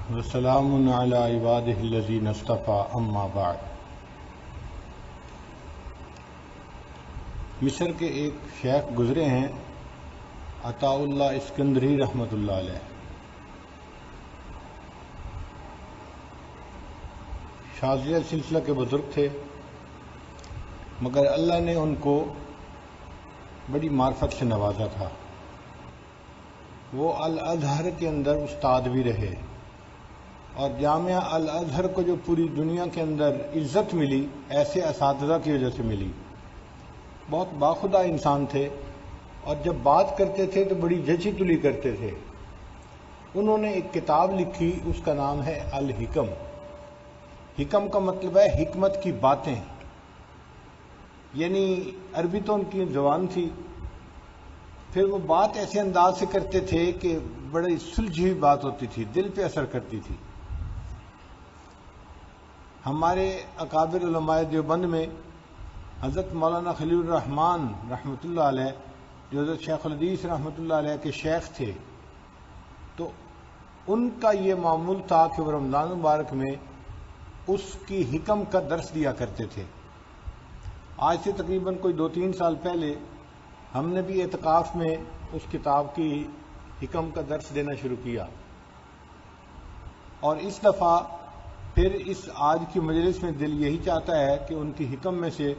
وسلام علی عبادہ الذین اصطفیٰ اما بعد۔ مصر کے ایک شیخ گزرے ہیں عطاء اللہ اسکندری رحمۃ اللہ علیہ۔ شاذلیہ سلسلہ کے بزرگ تھے، مگر اللہ نے ان کو بڑی معرفت سے نوازا تھا۔ وہ الازہر کے اندر استاد بھی رہے، اور جامعہ الازہر کو جو پوری دنیا کے اندر عزت ملی، ایسے اساتذہ کی وجہ سے ملی۔ بہت باخدا انسان تھے، اور جب بات کرتے تھے تو بڑی جچی تلی کرتے تھے۔ انہوں نے ایک کتاب لکھی، اس کا نام ہے الحکم۔ حکم کا مطلب ہے حکمت کی باتیں، یعنی عربی تو ان کی زبان تھی، پھر وہ بات ایسے انداز سے کرتے تھے کہ بڑی سلجھی ہوئی بات ہوتی تھی، دل پہ اثر کرتی تھی۔ ہمارے اکابر علماء دیوبند میں حضرت مولانا خلیل الرحمن رحمۃ اللہ علیہ، جو حضرت شیخ الحدیث رحمۃ اللہ علیہ کے شیخ تھے، تو ان کا یہ معمول تھا کہ وہ رمضان مبارک میں اس کی حکم کا درس دیا کرتے تھے۔ آج سے تقریباً کوئی 2-3 سال پہلے ہم نے بھی اعتکاف میں اس کتاب کی حکم کا درس دینا شروع کیا، اور اس دفعہ پھر اس آج کی مجلس میں دل یہی چاہتا ہے کہ ان کی حکم میں سے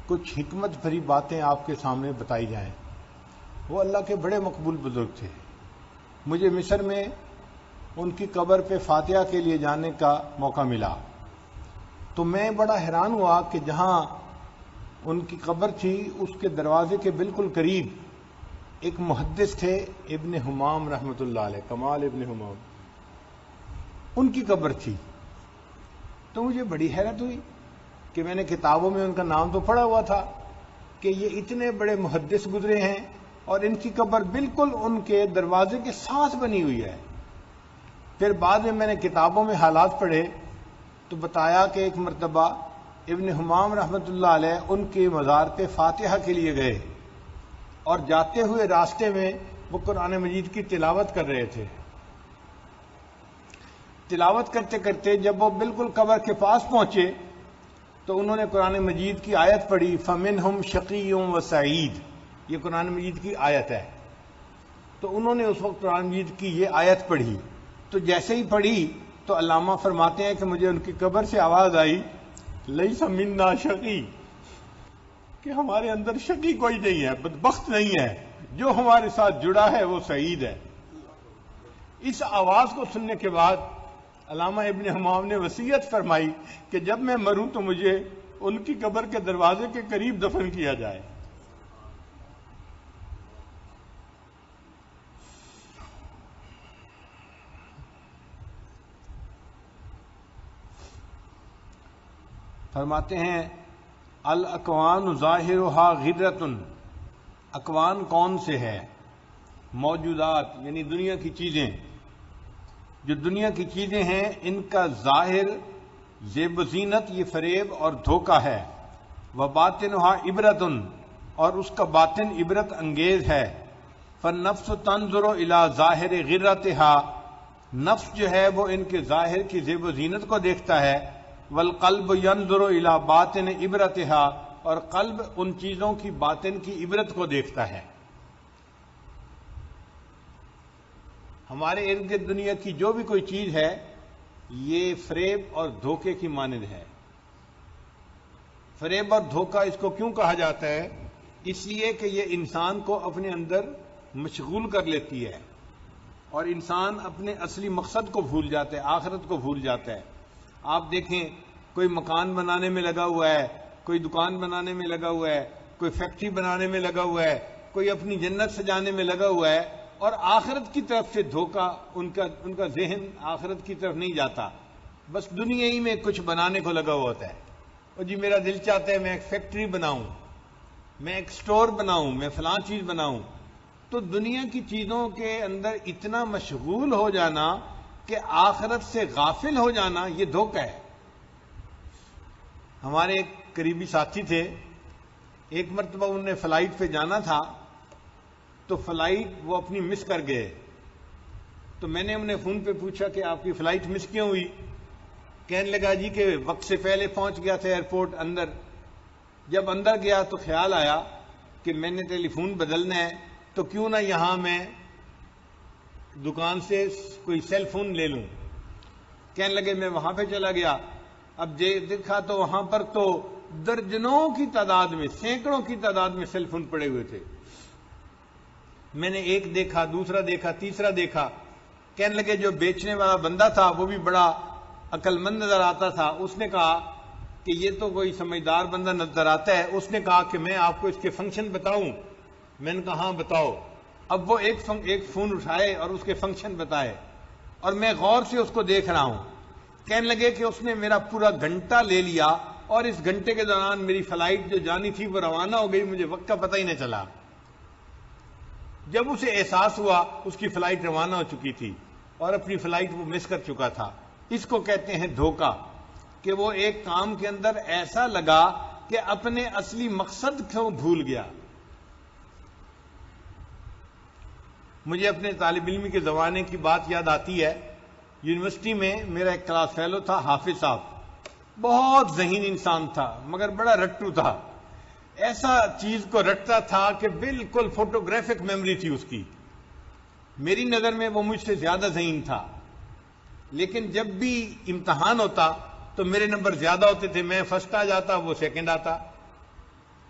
کچھ حکمت بھری باتیں آپ کے سامنے بتائی جائیں۔ وہ اللہ کے بڑے مقبول بزرگ تھے۔ مجھے مصر میں ان کی قبر پہ فاتحہ کے لیے جانے کا موقع ملا، تو میں بڑا حیران ہوا کہ جہاں ان کی قبر تھی اس کے دروازے کے بالکل قریب ایک محدث تھے، ابن حمام رحمۃ اللہ علیہ، کمال ابن حمام، ان کی قبر تھی۔ تو مجھے بڑی حیرت ہوئی کہ میں نے کتابوں میں ان کا نام تو پڑھا ہوا تھا کہ یہ اتنے بڑے محدث گزرے ہیں، اور ان کی قبر بالکل ان کے دروازے کے ساتھ بنی ہوئی ہے۔ پھر بعد میں نے کتابوں میں حالات پڑھے تو بتایا کہ ایک مرتبہ ابن حمام رحمۃ اللہ علیہ ان کے مزار پہ فاتحہ کے لیے گئے، اور جاتے ہوئے راستے میں وہ قرآن مجید کی تلاوت کر رہے تھے۔ تلاوت کرتے کرتے جب وہ بالکل قبر کے پاس پہنچے تو انہوں نے قرآن مجید کی آیت پڑھی، فَمِنْهُمْ شَقِيٌّ وَسَعِيدٌ، یہ قرآن مجید کی آیت ہے۔ تو انہوں نے اس وقت قرآن مجید کی یہ آیت پڑھی، تو جیسے ہی پڑھی تو علامہ فرماتے ہیں کہ مجھے ان کی قبر سے آواز آئی، لَيْسَ مِنَّا شَقِي، کہ ہمارے اندر شقی کوئی نہیں ہے، بدبخت نہیں ہے، جو ہمارے ساتھ جڑا ہے وہ سعید ہے۔ اس آواز کو سننے کے بعد علامہ ابن حمام نے وصیت فرمائی کہ جب میں مروں تو مجھے ان کی قبر کے دروازے کے قریب دفن کیا جائے۔ فرماتے ہیں الاکوان ظاہرها غرۃ، اکوان کون سے ہے؟ موجودات، یعنی دنیا کی چیزیں۔ جو دنیا کی چیزیں ہیں ان کا ظاہر زیب و زینت، یہ فریب اور دھوکہ ہے۔ وباطنها عبرۃ، اور اس کا باطن عبرت انگیز ہے۔ فالنفس تنظر الى ظاہر غرتها، نفس جو ہے وہ ان کے ظاہر کی زیب و زینت کو دیکھتا ہے۔ والقلب ينظر الى باطن عبرتها، اور قلب ان چیزوں کی باطن کی عبرت کو دیکھتا ہے۔ ہمارے ارد گرد دنیا کی جو بھی کوئی چیز ہے یہ فریب اور دھوکے کی مانند ہے۔ فریب اور دھوکہ اس کو کیوں کہا جاتا ہے؟ اس لیے کہ یہ انسان کو اپنے اندر مشغول کر لیتی ہے، اور انسان اپنے اصلی مقصد کو بھول جاتا ہے، آخرت کو بھول جاتا ہے۔ آپ دیکھیں، کوئی مکان بنانے میں لگا ہوا ہے، کوئی دکان بنانے میں لگا ہوا ہے، کوئی فیکٹری بنانے میں لگا ہوا ہے، کوئی اپنی جنت سجانے میں لگا ہوا ہے، اور آخرت کی طرف سے دھوکہ، ان کا ذہن آخرت کی طرف نہیں جاتا، بس دنیا ہی میں کچھ بنانے کو لگا ہوا ہوتا ہے۔ اور جی میرا دل چاہتا ہے میں ایک فیکٹری بناؤں، میں ایک سٹور بناؤں، میں فلاں چیز بناؤں۔ تو دنیا کی چیزوں کے اندر اتنا مشغول ہو جانا کہ آخرت سے غافل ہو جانا، یہ دھوکہ ہے۔ ہمارے ایک قریبی ساتھی تھے، ایک مرتبہ انہوں نے فلائٹ پہ جانا تھا، تو فلائٹ وہ اپنی مس کر گئے، تو میں نے انہیں فون پہ پوچھا کہ آپ کی فلائٹ مس کیوں ہوئی؟ کہنے لگا جی کہ وقت سے پہلے پہنچ گیا تھا ایئرپورٹ اندر. جب اندر گیا تو خیال آیا کہ میں نے ٹیلی فون بدلنا ہے تو کیوں نہ یہاں میں دکان سے کوئی سیل فون لے لوں. کہنے لگے میں وہاں پہ چلا گیا. اب دیکھا تو وہاں پر تو درجنوں کی تعداد میں، سینکڑوں کی تعداد میں سیل فون پڑے ہوئے تھے. میں نے ایک دیکھا، دوسرا دیکھا، تیسرا دیکھا. کہنے لگے جو بیچنے والا بندہ تھا وہ بھی بڑا عقل مند نظر آتا تھا. اس نے کہا کہ یہ تو کوئی سمجھدار بندہ نظر آتا ہے. اس نے کہا کہ میں آپ کو اس کے فنکشن بتاؤں. میں نے کہا ہاں بتاؤ. اب وہ ایک فون اٹھائے اور اس کے فنکشن بتائے اور میں غور سے اس کو دیکھ رہا ہوں. کہنے لگے کہ اس نے میرا پورا گھنٹہ لے لیا اور اس گھنٹے کے دوران میری فلائٹ جو جانی تھی وہ روانہ ہو گئی، مجھے وقت کا پتہ ہی نہیں چلا. جب اسے احساس ہوا اس کی فلائٹ روانہ ہو چکی تھی اور اپنی فلائٹ وہ مس کر چکا تھا. اس کو کہتے ہیں دھوکہ، کہ وہ ایک کام کے اندر ایسا لگا کہ اپنے اصلی مقصد کو بھول گیا. مجھے اپنے طالب علمی کے زمانے کی بات یاد آتی ہے. یونیورسٹی میں میرا ایک کلاس فیلو تھا حافظ صاحب. بہت ذہین انسان تھا مگر بڑا رٹو تھا. ایسا چیز کو رٹتا تھا کہ بالکل فوٹوگرافک میموری تھی اس کی. میری نظر میں وہ مجھ سے زیادہ ذہین تھا، لیکن جب بھی امتحان ہوتا تو میرے نمبر زیادہ ہوتے تھے. میں فرسٹ آ جاتا، وہ سیکنڈ آتا.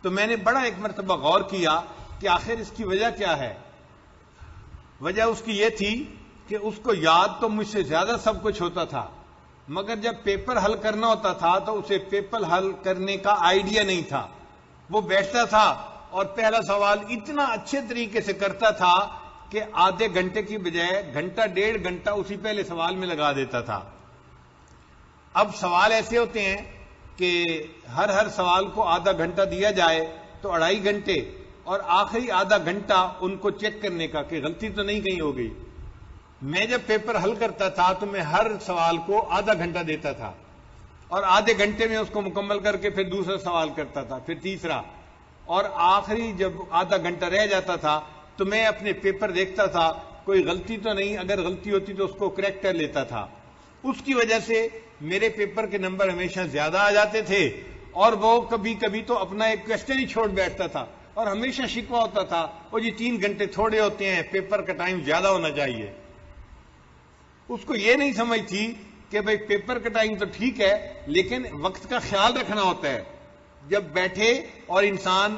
تو میں نے بڑا ایک مرتبہ غور کیا کہ آخر اس کی وجہ کیا ہے. وجہ اس کی یہ تھی کہ اس کو یاد تو مجھ سے زیادہ سب کچھ ہوتا تھا، مگر جب پیپر حل کرنا ہوتا تھا تو اسے پیپر حل کرنے کا آئیڈیا نہیں تھا. وہ بیٹھتا تھا اور پہلا سوال اتنا اچھے طریقے سے کرتا تھا کہ آدھے گھنٹے کی بجائے گھنٹہ ڈیڑھ گھنٹہ اسی پہلے سوال میں لگا دیتا تھا. اب سوال ایسے ہوتے ہیں کہ ہر سوال کو آدھا گھنٹہ دیا جائے تو 2.5 گھنٹے، اور آخری آدھا گھنٹہ ان کو چیک کرنے کا کہ غلطی تو نہیں کہیں ہو گئی. میں جب پیپر حل کرتا تھا تو میں ہر سوال کو آدھا گھنٹہ دیتا تھا اور آدھے گھنٹے میں اس کو مکمل کر کے پھر دوسرا سوال کرتا تھا، پھر تیسرا، اور آخری جب آدھا گھنٹہ رہ جاتا تھا تو میں اپنے پیپر دیکھتا تھا کوئی غلطی تو نہیں. اگر غلطی ہوتی تو اس کو کریکٹ کر لیتا تھا. اس کی وجہ سے میرے پیپر کے نمبر ہمیشہ زیادہ آ جاتے تھے. اور وہ کبھی کبھی تو اپنا ایک کوسچن ہی چھوڑ بیٹھتا تھا اور ہمیشہ شکوہ ہوتا تھا وہ جی 3 گھنٹے تھوڑے ہوتے ہیں، پیپر کا ٹائم زیادہ ہونا چاہیے. اس کو یہ نہیں سمجھ تھی کہ بھئی پیپر کا ٹائم تو ٹھیک ہے لیکن وقت کا خیال رکھنا ہوتا ہے. جب بیٹھے اور انسان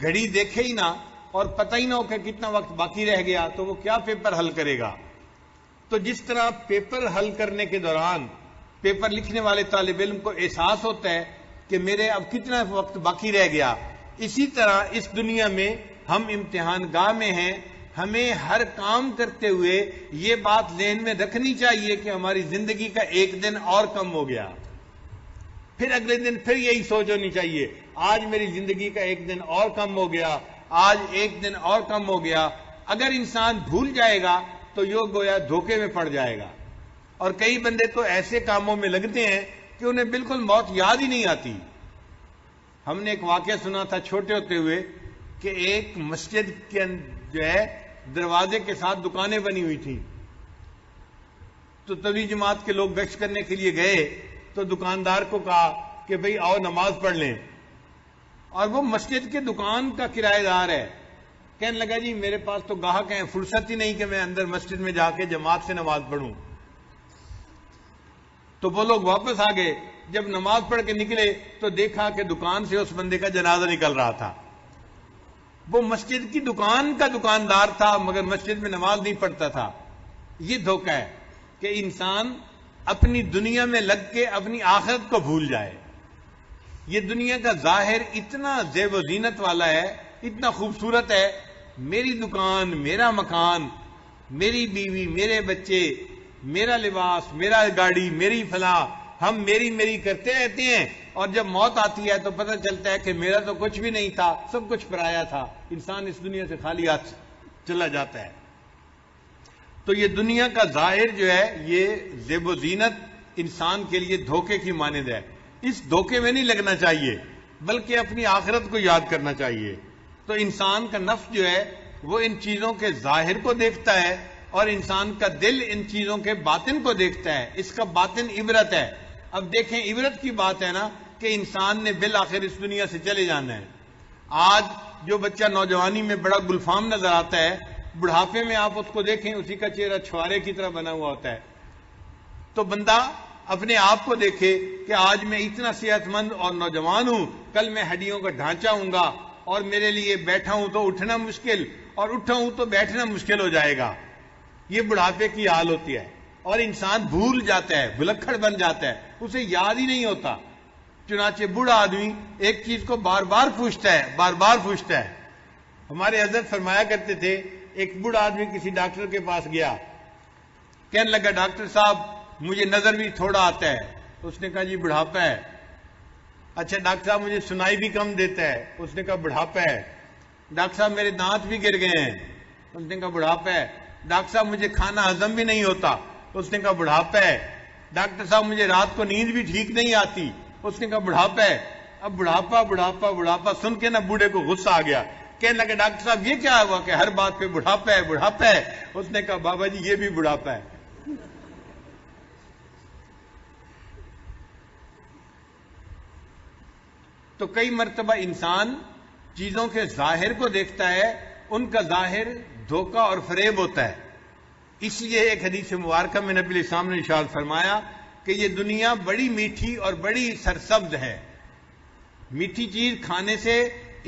گھڑی دیکھے ہی نہ اور پتہ ہی نہ ہو کہ کتنا وقت باقی رہ گیا تو وہ کیا پیپر حل کرے گا. تو جس طرح پیپر حل کرنے کے دوران پیپر لکھنے والے طالب علم کو احساس ہوتا ہے کہ میرے اب کتنا وقت باقی رہ گیا، اسی طرح اس دنیا میں ہم امتحان گاہ میں ہیں. ہمیں ہر کام کرتے ہوئے یہ بات ذہن میں رکھنی چاہیے کہ ہماری زندگی کا ایک دن اور کم ہو گیا. پھر اگلے دن پھر یہی سوچ ہونی چاہیے آج میری زندگی کا ایک دن اور کم ہو گیا، آج ایک دن اور کم ہو گیا. اگر انسان بھول جائے گا تو یہ گویا دھوکے میں پڑ جائے گا. اور کئی بندے تو ایسے کاموں میں لگتے ہیں کہ انہیں بالکل موت یاد ہی نہیں آتی. ہم نے ایک واقعہ سنا تھا چھوٹے ہوتے ہوئے کہ ایک مسجد کے جو ہے دروازے کے ساتھ دکانیں بنی ہوئی تھیں. تو تبلیغ جماعت کے لوگ گشت کرنے کے لیے گئے تو دکاندار کو کہا کہ بھئی آؤ نماز پڑھ لیں. اور وہ مسجد کے دکان کا کرایہ دار ہے. کہنے لگا جی میرے پاس تو گاہک ہیں، فرصت ہی نہیں کہ میں اندر مسجد میں جا کے جماعت سے نماز پڑھوں. تو وہ لوگ واپس آ گئے. جب نماز پڑھ کے نکلے تو دیکھا کہ دکان سے اس بندے کا جنازہ نکل رہا تھا. وہ مسجد کی دکان کا دکاندار تھا مگر مسجد میں نماز نہیں پڑھتا تھا. یہ دھوکہ ہے کہ انسان اپنی دنیا میں لگ کے اپنی آخرت کو بھول جائے. یہ دنیا کا ظاہر اتنا زیب و زینت والا ہے، اتنا خوبصورت ہے. میری دکان، میرا مکان، میری بیوی، میرے بچے، میرا لباس، میرا گاڑی، میری فلاں، ہم میری کرتے رہتے ہیں اور جب موت آتی ہے تو پتہ چلتا ہے کہ میرا تو کچھ بھی نہیں تھا، سب کچھ پرایا تھا. انسان اس دنیا سے خالی ہاتھ چلا جاتا ہے. تو یہ دنیا کا ظاہر جو ہے یہ زیب و زینت انسان کے لیے دھوکے کی مانند ہے. اس دھوکے میں نہیں لگنا چاہیے بلکہ اپنی آخرت کو یاد کرنا چاہیے. تو انسان کا نفس جو ہے وہ ان چیزوں کے ظاہر کو دیکھتا ہے اور انسان کا دل ان چیزوں کے باطن کو دیکھتا ہے. اس کا باطن عبرت ہے. اب دیکھیں عبرت کی بات ہے نا کہ انسان نے بالآخر اس دنیا سے چلے جانا ہے. آج جو بچہ نوجوانی میں بڑا گلفام نظر آتا ہے، بڑھاپے میں آپ اس کو دیکھیں اسی کا چہرہ چھوارے کی طرح بنا ہوا ہوتا ہے. تو بندہ اپنے آپ کو دیکھے کہ آج میں اتنا صحت مند اور نوجوان ہوں، کل میں ہڈیوں کا ڈھانچہ ہوں گا اور میرے لیے بیٹھا ہوں تو اٹھنا مشکل اور اٹھا ہوں تو بیٹھنا مشکل ہو جائے گا. یہ بڑھاپے کی حال ہوتی ہے اور انسان بھول جاتا ہے، بھلکڑ بن جاتا ہے، اسے یاد ہی نہیں ہوتا. چنانچہ بوڑھا آدمی ایک چیز کو بار بار پوچھتا ہے. ہمارے حضرت فرمایا کرتے تھے ایک بوڑھا آدمی کسی ڈاکٹر کے پاس گیا، کہنے لگا ڈاکٹر صاحب مجھے نظر بھی تھوڑا آتا ہے. اس نے کہا جی بڑھاپا ہے. اچھا ڈاکٹر صاحب مجھے سنائی بھی کم دیتا ہے. اس نے کہا بڑھاپا ہے. ڈاکٹر صاحب میرے دانت بھی گر گئے ہیں. اس نے کہا بڑھاپا ہے. ڈاکٹر صاحب مجھے کھانا ہضم بھی نہیں ہوتا. اس نے کہا بڑھاپا ہے. ڈاکٹر صاحب مجھے رات کو نیند بھی ٹھیک نہیں آتی. اس نے کہا بڑھاپا ہے. اب بڑھاپا سن کے نا بوڑھے کو غصہ آ گیا. کہنے لگا ڈاکٹر صاحب یہ کیا ہوا کہ ہر بات پہ بڑھاپا ہے. اس نے کہا بابا جی یہ بھی بڑھاپا ہے. تو کئی مرتبہ انسان چیزوں کے ظاہر کو دیکھتا ہے، ان کا ظاہر دھوکہ اور فریب ہوتا ہے. اس لیے ایک حدیث مبارکہ میں نبی علیہ السلام نے ارشاد فرمایا کہ یہ دنیا بڑی میٹھی اور بڑی سرسبز ہے. میٹھی چیز کھانے سے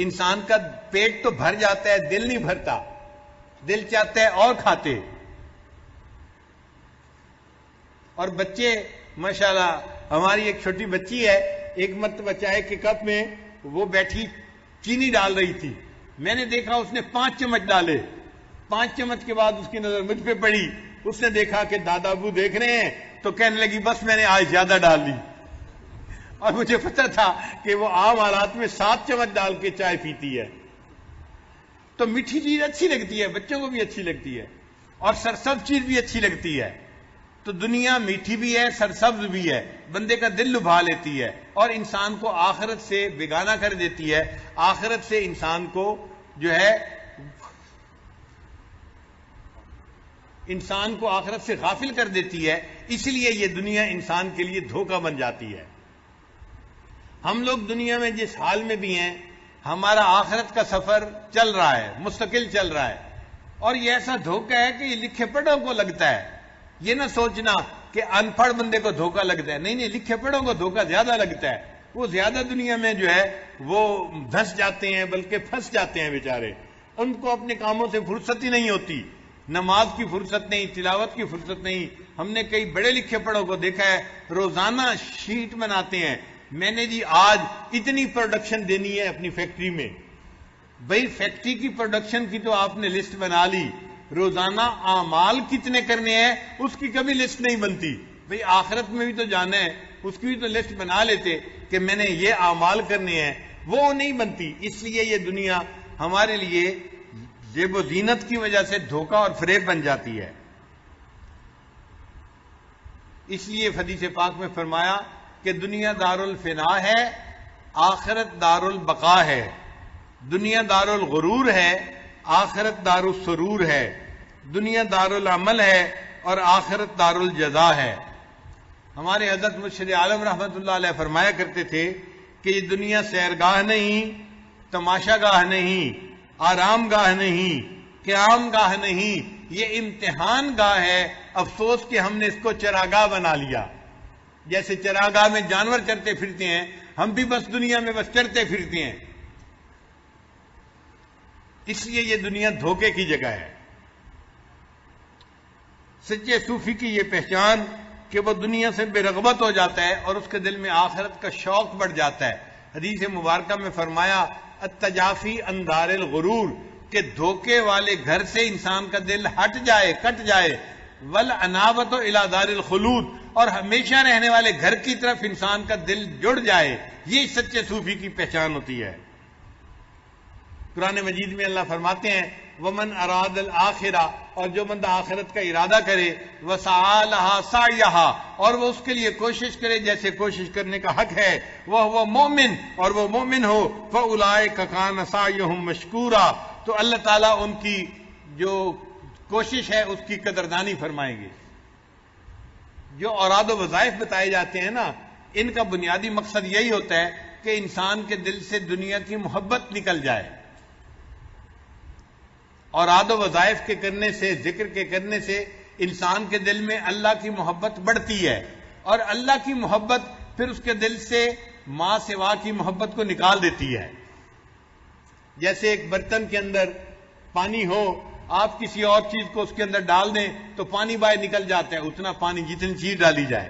انسان کا پیٹ تو بھر جاتا ہے، دل نہیں بھرتا، دل چاہتا ہے اور کھاتے. اور بچے ماشاءاللہ، ہماری ایک چھوٹی بچی ہے، ایک مرتبہ چائے کے کپ میں وہ بیٹھی چینی ڈال رہی تھی. میں نے دیکھا اس نے 5 چمچ ڈالے. 5 چمچ کے بعد اس کی نظر مجھ پہ پڑی. اس نے دیکھا کہ دادا ابو دیکھ رہے ہیں تو کہنے لگی بس میں نے آج زیادہ ڈال لی. اور مجھے پتہ تھا کہ وہ عام حالات میں 7 چمچ ڈال کے چائے پیتی ہے. تو میٹھی چیز اچھی لگتی ہے، بچوں کو بھی اچھی لگتی ہے اور سرسبز چیز بھی اچھی لگتی ہے. تو دنیا میٹھی بھی ہے، سرسبز بھی ہے، بندے کا دل لبھا لیتی ہے اور انسان کو آخرت سے بیگانہ کر دیتی ہے. آخرت سے انسان کو جو ہے انسان کو آخرت سے غافل کر دیتی ہے. اس لیے یہ دنیا انسان کے لیے دھوکہ بن جاتی ہے. ہم لوگ دنیا میں جس حال میں بھی ہیں، ہمارا آخرت کا سفر چل رہا ہے، مستقل چل رہا ہے. اور یہ ایسا دھوکہ ہے کہ یہ لکھے پڑھوں کو لگتا ہے. یہ نہ سوچنا کہ ان پڑھ بندے کو دھوکہ لگتا ہے، نہیں، لکھے پڑھوں کو دھوکہ زیادہ لگتا ہے. وہ زیادہ دنیا میں جو ہے وہ دھس جاتے ہیں، بلکہ پھنس جاتے ہیں بیچارے. ان کو اپنے کاموں سے فرصت ہی نہیں ہوتی. نماز کی فرصت نہیں، تلاوت کی فرصت نہیں. ہم نے کئی بڑے لکھے پڑھوں کو دیکھا ہے روزانہ شیٹ بناتے ہیں، میں نے جی آج اتنی پروڈکشن دینی ہے اپنی فیکٹری میں. بھئی فیکٹری کی پروڈکشن کی تو آپ نے لسٹ بنا لی، روزانہ اعمال کتنے کرنے ہیں اس کی کبھی لسٹ نہیں بنتی. بھئی آخرت میں بھی تو جانا ہے، اس کی بھی تو لسٹ بنا لیتے کہ میں نے یہ اعمال کرنے ہیں، وہ نہیں بنتی. اس لیے یہ دنیا ہمارے لیے زیب و زینت کی وجہ سے دھوکہ اور فریب بن جاتی ہے. اس لیے حدیث پاک میں فرمایا کہ دنیا دار الفنا ہے، آخرت دار البقا ہے. دنیا دار الغرور ہے، آخرت دار السرور ہے. دنیا دار العمل ہے اور آخرت دار الجزا ہے. ہمارے حضرت مرشد عالم رحمت اللہ علیہ فرمایا کرتے تھے کہ یہ دنیا سیرگاہ نہیں، تماشا گاہ نہیں، آرام گاہ نہیں، قیام گاہ نہیں، یہ امتحان گاہ ہے. افسوس کہ ہم نے اس کو چراگاہ بنا لیا. جیسے چراگاہ میں جانور چرتے پھرتے ہیں، ہم بھی بس دنیا میں بس چرتے پھرتے ہیں. اس لیے یہ دنیا دھوکے کی جگہ ہے. سچے صوفی کی یہ پہچان کہ وہ دنیا سے بے رغبت ہو جاتا ہے اور اس کے دل میں آخرت کا شوق بڑھ جاتا ہے. حدیث مبارکہ میں فرمایا التجافی عن دار الغرور، کہ دھوکے والے گھر سے انسان کا دل ہٹ جائے، کٹ جائے. والانابۃ الی دار الخلود، اور ہمیشہ رہنے والے گھر کی طرف انسان کا دل جڑ جائے. یہ سچے صوفی کی پہچان ہوتی ہے. قرآن مجید میں اللہ فرماتے ہیں ومن اراد الآخرہ، اور جو بندہ آخرت کا ارادہ کرے، وسعی لہا سعیہا، اور وہ اس کے لیے کوشش کرے جیسے کوشش کرنے کا حق ہے، وہ مومن، اور وہ مومن ہو، فاولئک کان سعیہم مشکورا، تو اللہ تعالیٰ ان کی جو کوشش ہے اس کی قدردانی فرمائیں گے۔ جو اوراد و وظائف بتائے جاتے ہیں نا، ان کا بنیادی مقصد یہی ہوتا ہے کہ انسان کے دل سے دنیا کی محبت نکل جائے۔ اوراد و وظائف کے کرنے سے، ذکر کے کرنے سے انسان کے دل میں اللہ کی محبت بڑھتی ہے، اور اللہ کی محبت پھر اس کے دل سے ماں سوا کی محبت کو نکال دیتی ہے۔ جیسے ایک برتن کے اندر پانی ہو، آپ کسی اور چیز کو اس کے اندر ڈال دیں تو پانی باہر نکل جاتا ہے، اتنا پانی جتنی چیز ڈالی جائے۔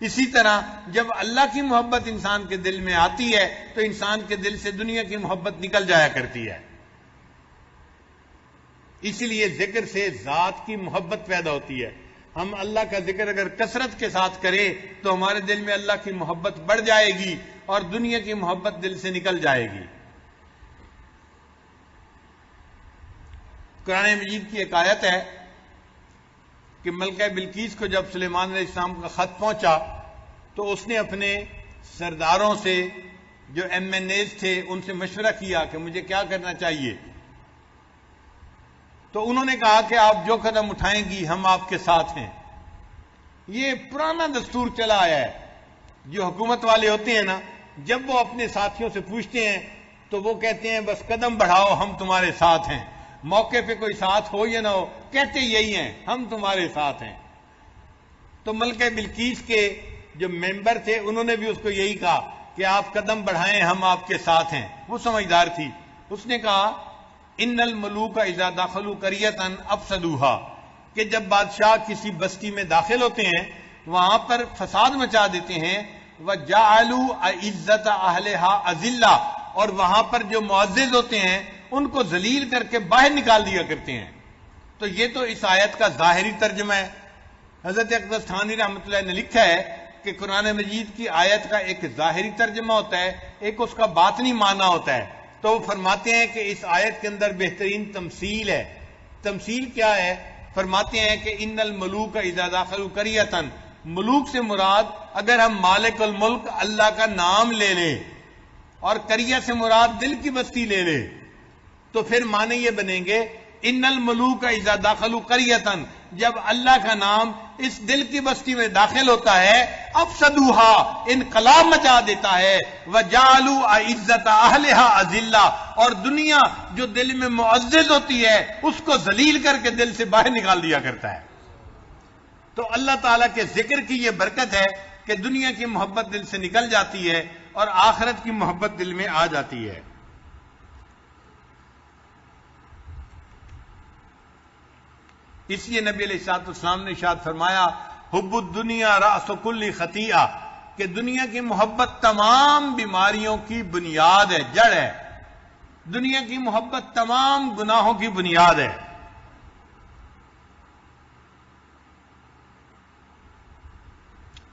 اسی طرح جب اللہ کی محبت انسان کے دل میں آتی ہے تو انسان کے دل سے دنیا کی محبت نکل جایا کرتی ہے۔ اسی لیے ذکر سے ذات کی محبت پیدا ہوتی ہے۔ ہم اللہ کا ذکر اگر کثرت کے ساتھ کریں تو ہمارے دل میں اللہ کی محبت بڑھ جائے گی اور دنیا کی محبت دل سے نکل جائے گی۔ قرآن مجید کی ایک آیت ہے کہ ملکہ بلقیس کو جب سلیمان علیہ السلام کا خط پہنچا تو اس نے اپنے سرداروں سے، جو ایم این ایز تھے، ان سے مشورہ کیا کہ مجھے کیا کرنا چاہیے۔ تو انہوں نے کہا کہ آپ جو قدم اٹھائیں گی ہم آپ کے ساتھ ہیں۔ یہ پرانا دستور چلا آیا ہے۔ جو حکومت والے ہوتے ہیں نا، جب وہ اپنے ساتھیوں سے پوچھتے ہیں تو وہ کہتے ہیں بس قدم بڑھاؤ ہم تمہارے ساتھ ہیں، موقع پہ کوئی ساتھ ہو یا نہ ہو کہتے یہی ہیں ہم تمہارے ساتھ ہیں۔ تو ملکہ بلقیس کے جو ممبر تھے انہوں نے بھی اس کو یہی کہا کہ آپ قدم بڑھائیں ہم آپ کے ساتھ ہیں۔ وہ سمجھدار تھی، اس نے کہا ان الملوک اذا دخلوا قریۃ افسدوها، کہ جب بادشاہ کسی بستی میں داخل ہوتے ہیں وہاں پر فساد مچا دیتے ہیں، وجعلوا عزت اہلها اذلہ، اور وہاں پر جو معزز ہوتے ہیں ان کو ذلیل کر کے باہر نکال دیا کرتے ہیں۔ تو یہ تو اس آیت کا ظاہری ترجمہ ہے۔ حضرت اقدس تھانوی رحمۃ اللہ نے لکھا ہے کہ قرآن مجید کی آیت کا ایک ظاہری ترجمہ ہوتا ہے، ایک اس کا باطنی معنی ہوتا ہے۔ تو وہ فرماتے ہیں کہ اس آیت کے اندر بہترین تمثیل ہے۔ تمثیل کیا ہے؟ فرماتے ہیں کہ ان الملوک اذا دخلوا قریۃ، ملوک سے مراد اگر ہم مالک الملک اللہ کا نام لے لیں اور قریہ سے مراد دل کی بستی لے لیں تو پھر معنی یہ بنیں گے ان الملوک اذا دخلوا قریۃ، جب اللہ کا نام اس دل کی بستی میں داخل ہوتا ہے افسدوها، انقلاب مچا دیتا ہے، وجعلوا عزت اہلها اذلہ، اور دنیا جو دل میں معزز ہوتی ہے اس کو ذلیل کر کے دل سے باہر نکال دیا کرتا ہے۔ تو اللہ تعالیٰ کے ذکر کی یہ برکت ہے کہ دنیا کی محبت دل سے نکل جاتی ہے اور آخرت کی محبت دل میں آ جاتی ہے۔ اس لیے نبی علیہ الصلوۃ والسلام نے ارشاد فرمایا حب الدنیا رأس کل خطیئہ، کہ دنیا کی محبت تمام بیماریوں کی بنیاد ہے، جڑ ہے۔ دنیا کی محبت تمام گناہوں کی بنیاد ہے۔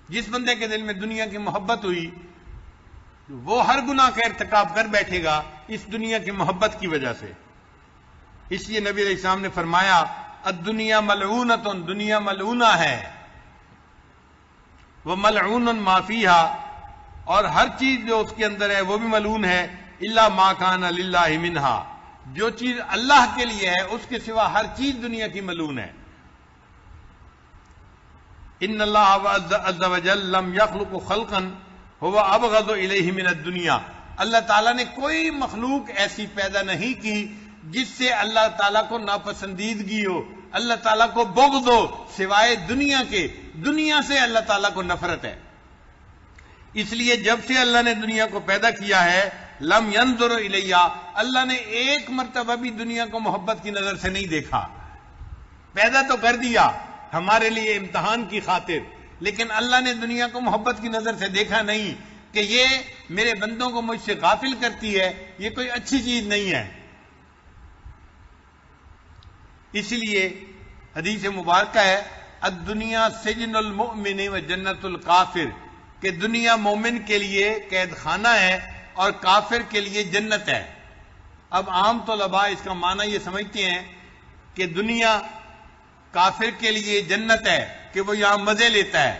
جس بندے کے دل میں دنیا کی محبت ہوئی وہ ہر گناہ کا ارتکاب کر بیٹھے گا اس دنیا کی محبت کی وجہ سے۔ اس لیے نبی علیہ السلام نے فرمایا الدنیا ملعونۃ، دنیا ملعونہ ہے، وملعون ما فیہا، اور ہر چیز جو اس کے اندر ہے وہ بھی ملعون ہے، الا ما کان للہ منہا، جو چیز اللہ کے لیے ہے اس کے سوا ہر چیز دنیا کی ملعون ہے۔ ان اللہ عز وجل لم یخلق خلقا هو ابغض الیہ من الدنیا، اللہ تعالیٰ نے کوئی مخلوق ایسی پیدا نہیں کی جس سے اللہ تعالیٰ کو ناپسندیدگی ہو، اللہ تعالیٰ کو بغض ہو، سوائے دنیا کے۔ دنیا سے اللہ تعالیٰ کو نفرت ہے۔ اس لیے جب سے اللہ نے دنیا کو پیدا کیا ہے لم ینظر الیہ، اللہ نے ایک مرتبہ بھی دنیا کو محبت کی نظر سے نہیں دیکھا۔ پیدا تو کر دیا ہمارے لیے امتحان کی خاطر، لیکن اللہ نے دنیا کو محبت کی نظر سے دیکھا نہیں کہ یہ میرے بندوں کو مجھ سے غافل کرتی ہے، یہ کوئی اچھی چیز نہیں ہے۔ اس لیے حدیث مبارکہ ہے الدنیا سجن المؤمن و جنت الکافر، کہ دنیا مومن کے لیے قید خانہ ہے اور کافر کے لیے جنت ہے۔ اب عام طلباء اس کا معنی یہ سمجھتے ہیں کہ دنیا کافر کے لیے جنت ہے کہ وہ یہاں مزے لیتا ہے،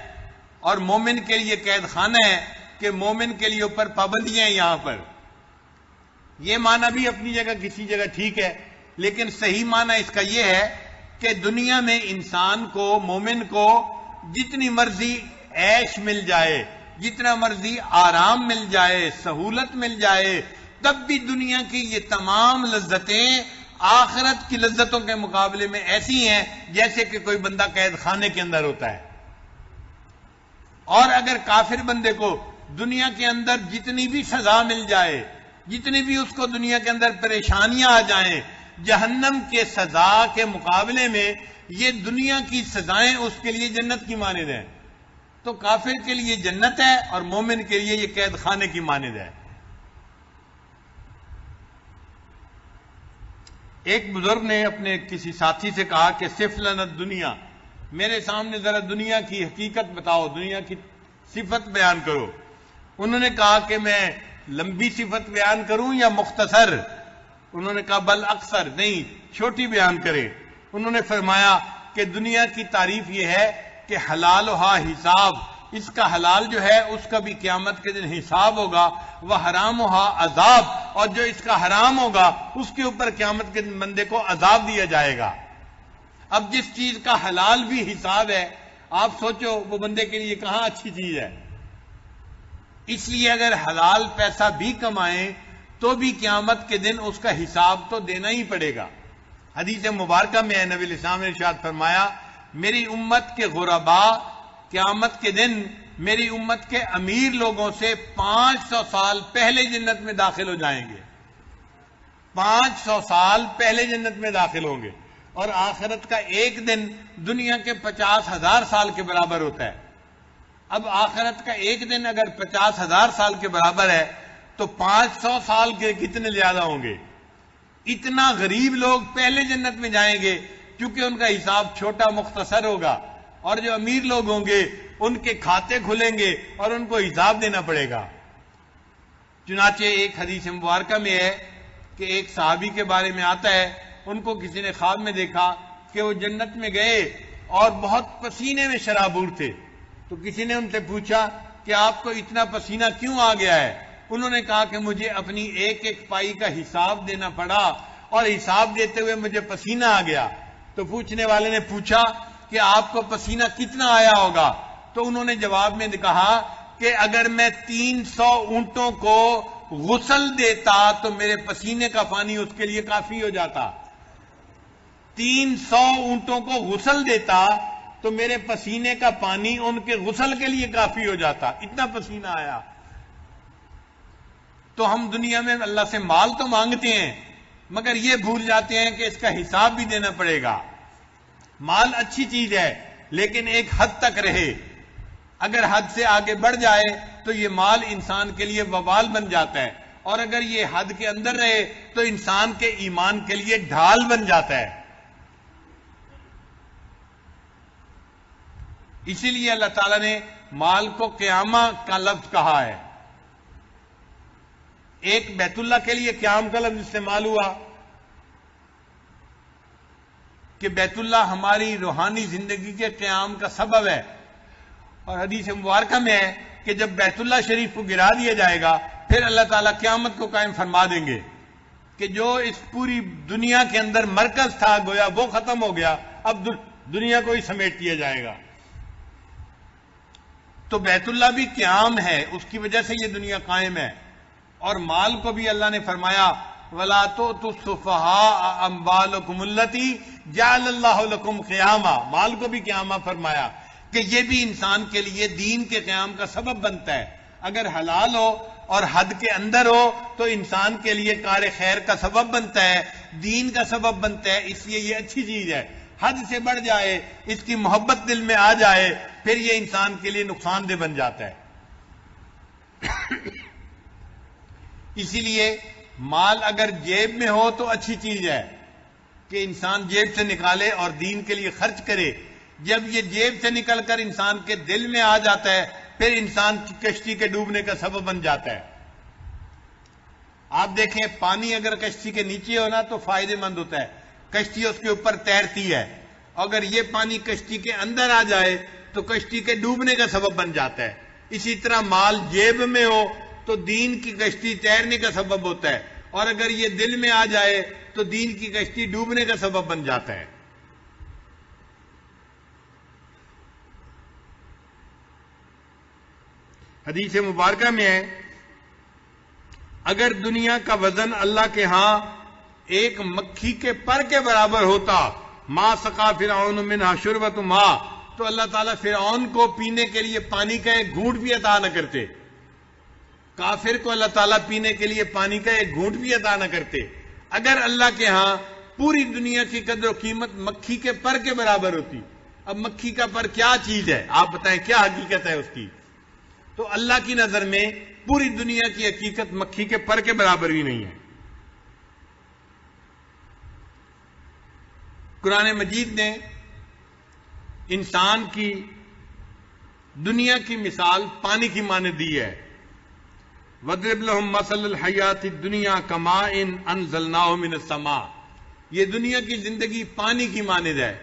اور مومن کے لیے قید خانہ ہے کہ مومن کے لیے اوپر پابندیاں ہیں یہاں پر۔ یہ معنی بھی اپنی جگہ کسی جگہ ٹھیک ہے، لیکن صحیح معنی اس کا یہ ہے کہ دنیا میں انسان کو، مومن کو جتنی مرضی عیش مل جائے، جتنا مرضی آرام مل جائے، سہولت مل جائے، تب بھی دنیا کی یہ تمام لذتیں آخرت کی لذتوں کے مقابلے میں ایسی ہیں جیسے کہ کوئی بندہ قید خانے کے اندر ہوتا ہے۔ اور اگر کافر بندے کو دنیا کے اندر جتنی بھی سزا مل جائے، جتنی بھی اس کو دنیا کے اندر پریشانیاں آ جائیں، جہنم کے سزا کے مقابلے میں یہ دنیا کی سزائیں اس کے لیے جنت کی مانند ہیں۔ تو کافر کے لیے جنت ہے اور مومن کے لیے یہ قید خانے کی مانند ہے۔ ایک بزرگ نے اپنے کسی ساتھی سے کہا کہ صف لنا دنیا، میرے سامنے ذرا دنیا کی حقیقت بتاؤ، دنیا کی صفت بیان کرو۔ انہوں نے کہا کہ میں لمبی صفت بیان کروں یا مختصر؟ انہوں نے کہا بل اکثر، نہیں چھوٹی بیان کرے۔ انہوں نے فرمایا کہ دنیا کی تعریف یہ ہے کہ حلال ہا حساب، اس کا حلال جو ہے اس کا بھی قیامت کے دن حساب ہوگا، وہ حرام ہا عذاب، اور جو اس کا حرام ہوگا اس کے اوپر قیامت کے دن بندے کو عذاب دیا جائے گا۔ اب جس چیز کا حلال بھی حساب ہے، آپ سوچو وہ بندے کے لیے کہاں اچھی چیز ہے۔ اس لیے اگر حلال پیسہ بھی کمائیں تو بھی قیامت کے دن اس کا حساب تو دینا ہی پڑے گا۔ حدیث مبارکہ میں نبی علیہ السلام نے ارشاد فرمایا، میری امت کے غرباء قیامت کے دن میری امت کے امیر لوگوں سے 500 سال پہلے جنت میں داخل ہو جائیں گے، 500 سال پہلے جنت میں داخل ہوں گے، اور آخرت کا ایک دن دنیا کے 50,000 سال کے برابر ہوتا ہے۔ اب آخرت کا ایک دن اگر 50,000 سال کے برابر ہے تو 500 سال کے کتنے زیادہ ہوں گے؟ اتنا غریب لوگ پہلے جنت میں جائیں گے کیونکہ ان کا حساب چھوٹا مختصر ہوگا، اور جو امیر لوگ ہوں گے ان کے کھاتے کھلیں گے اور ان کو حساب دینا پڑے گا۔ چنانچہ ایک حدیث مبارکہ میں ہے کہ ایک صحابی کے بارے میں آتا ہے، ان کو کسی نے خواب میں دیکھا کہ وہ جنت میں گئے اور بہت پسینے میں شرابور تھے۔ تو کسی نے ان سے پوچھا کہ آپ کو اتنا پسینہ کیوں آ گیا ہے؟ انہوں نے کہا کہ مجھے اپنی ایک ایک پائی کا حساب دینا پڑا اور حساب دیتے ہوئے مجھے پسینہ آ گیا۔ تو پوچھنے والے نے پوچھا کہ آپ کو پسینہ کتنا آیا ہوگا؟ تو انہوں نے جواب میں کہا کہ اگر میں 300 اونٹوں کو غسل دیتا تو میرے پسینے کا پانی اس کے لیے کافی ہو جاتا۔ 300 اونٹوں کو غسل دیتا تو میرے پسینے کا پانی ان کے غسل کے لیے کافی ہو جاتا، اتنا پسینہ آیا۔ تو ہم دنیا میں اللہ سے مال تو مانگتے ہیں مگر یہ بھول جاتے ہیں کہ اس کا حساب بھی دینا پڑے گا۔ مال اچھی چیز ہے لیکن ایک حد تک رہے، اگر حد سے آگے بڑھ جائے تو یہ مال انسان کے لیے وبال بن جاتا ہے، اور اگر یہ حد کے اندر رہے تو انسان کے ایمان کے لیے ڈھال بن جاتا ہے۔ اسی لیے اللہ تعالیٰ نے مال کو قیامہ کا لفظ کہا ہے۔ ایک بیت اللہ کے لیے قیام کا لفظ استعمال ہوا کہ بیت اللہ ہماری روحانی زندگی کے قیام کا سبب ہے، اور حدیث مبارکہ میں ہے کہ جب بیت اللہ شریف کو گرا دیا جائے گا پھر اللہ تعالیٰ قیامت کو قائم فرما دیں گے کہ جو اس پوری دنیا کے اندر مرکز تھا گویا وہ ختم ہو گیا، اب دنیا کو ہی سمیٹ دیا جائے گا۔ تو بیت اللہ بھی قیام ہے، اس کی وجہ سے یہ دنیا قائم ہے۔ اور مال کو بھی اللہ نے فرمایا وَلَا تُؤْتُوا السُّفَهَاءَ أَمْوَالَكُمُ الَّتِي جَعَلَ اللَّهُ لَكُمْ قِيَامًا، مال کو بھی قیامہ فرمایا کہ یہ بھی انسان کے لیے دین کے قیام کا سبب بنتا ہے۔ اگر حلال ہو اور حد کے اندر ہو تو انسان کے لیے کار خیر کا سبب بنتا ہے، دین کا سبب بنتا ہے، اس لیے یہ اچھی چیز ہے۔ حد سے بڑھ جائے، اس کی محبت دل میں آ جائے، پھر یہ انسان کے لیے نقصان دہ بن جاتا ہے۔ اسی لیے مال اگر جیب میں ہو تو اچھی چیز ہے کہ انسان جیب سے نکالے اور دین کے لیے خرچ کرے۔ جب یہ جیب سے نکل کر انسان کے دل میں آ جاتا ہے پھر انسان کی کشتی کے ڈوبنے کا سبب بن جاتا ہے۔ آپ دیکھیں پانی اگر کشتی کے نیچے ہونا تو فائدہ مند ہوتا ہے، کشتی اس کے اوپر تیرتی ہے، اگر یہ پانی کشتی کے اندر آ جائے تو کشتی کے ڈوبنے کا سبب بن جاتا ہے۔ اسی طرح مال جیب میں ہو تو دین کی کشتی تیرنے کا سبب ہوتا ہے، اور اگر یہ دل میں آ جائے تو دین کی کشتی ڈوبنے کا سبب بن جاتا ہے۔ حدیث مبارکہ میں ہے اگر دنیا کا وزن اللہ کے ہاں ایک مکھی کے پر کے برابر ہوتا ما سقا فرعون منہا شربۃ ماء تو اللہ تعالیٰ فرعون کو پینے کے لیے پانی کا ایک گھونٹ بھی عطا نہ کرتے. کافر کو اللہ تعالیٰ پینے کے لیے پانی کا ایک گھونٹ بھی عطا نہ کرتے. اگر اللہ کے ہاں پوری دنیا کی قدر و قیمت مکھی کے پر کے برابر ہوتی. اب مکھی کا پر کیا چیز ہے آپ بتائیں, کیا حقیقت ہے اس کی؟ تو اللہ کی نظر میں پوری دنیا کی حقیقت مکھی کے پر کے برابر بھی نہیں ہے. قرآن مجید نے انسان کی دنیا کی مثال پانی کی مانند دی ہے. وَاضْرِبْ لَهُم مَّثَلَ الْحَيَاةِ الدُّنْيَا كَمَاءٍ أَنزَلْنَاهُ مِنَ السَّمَاءِ. یہ دنیا کی زندگی پانی کی مانند ہے.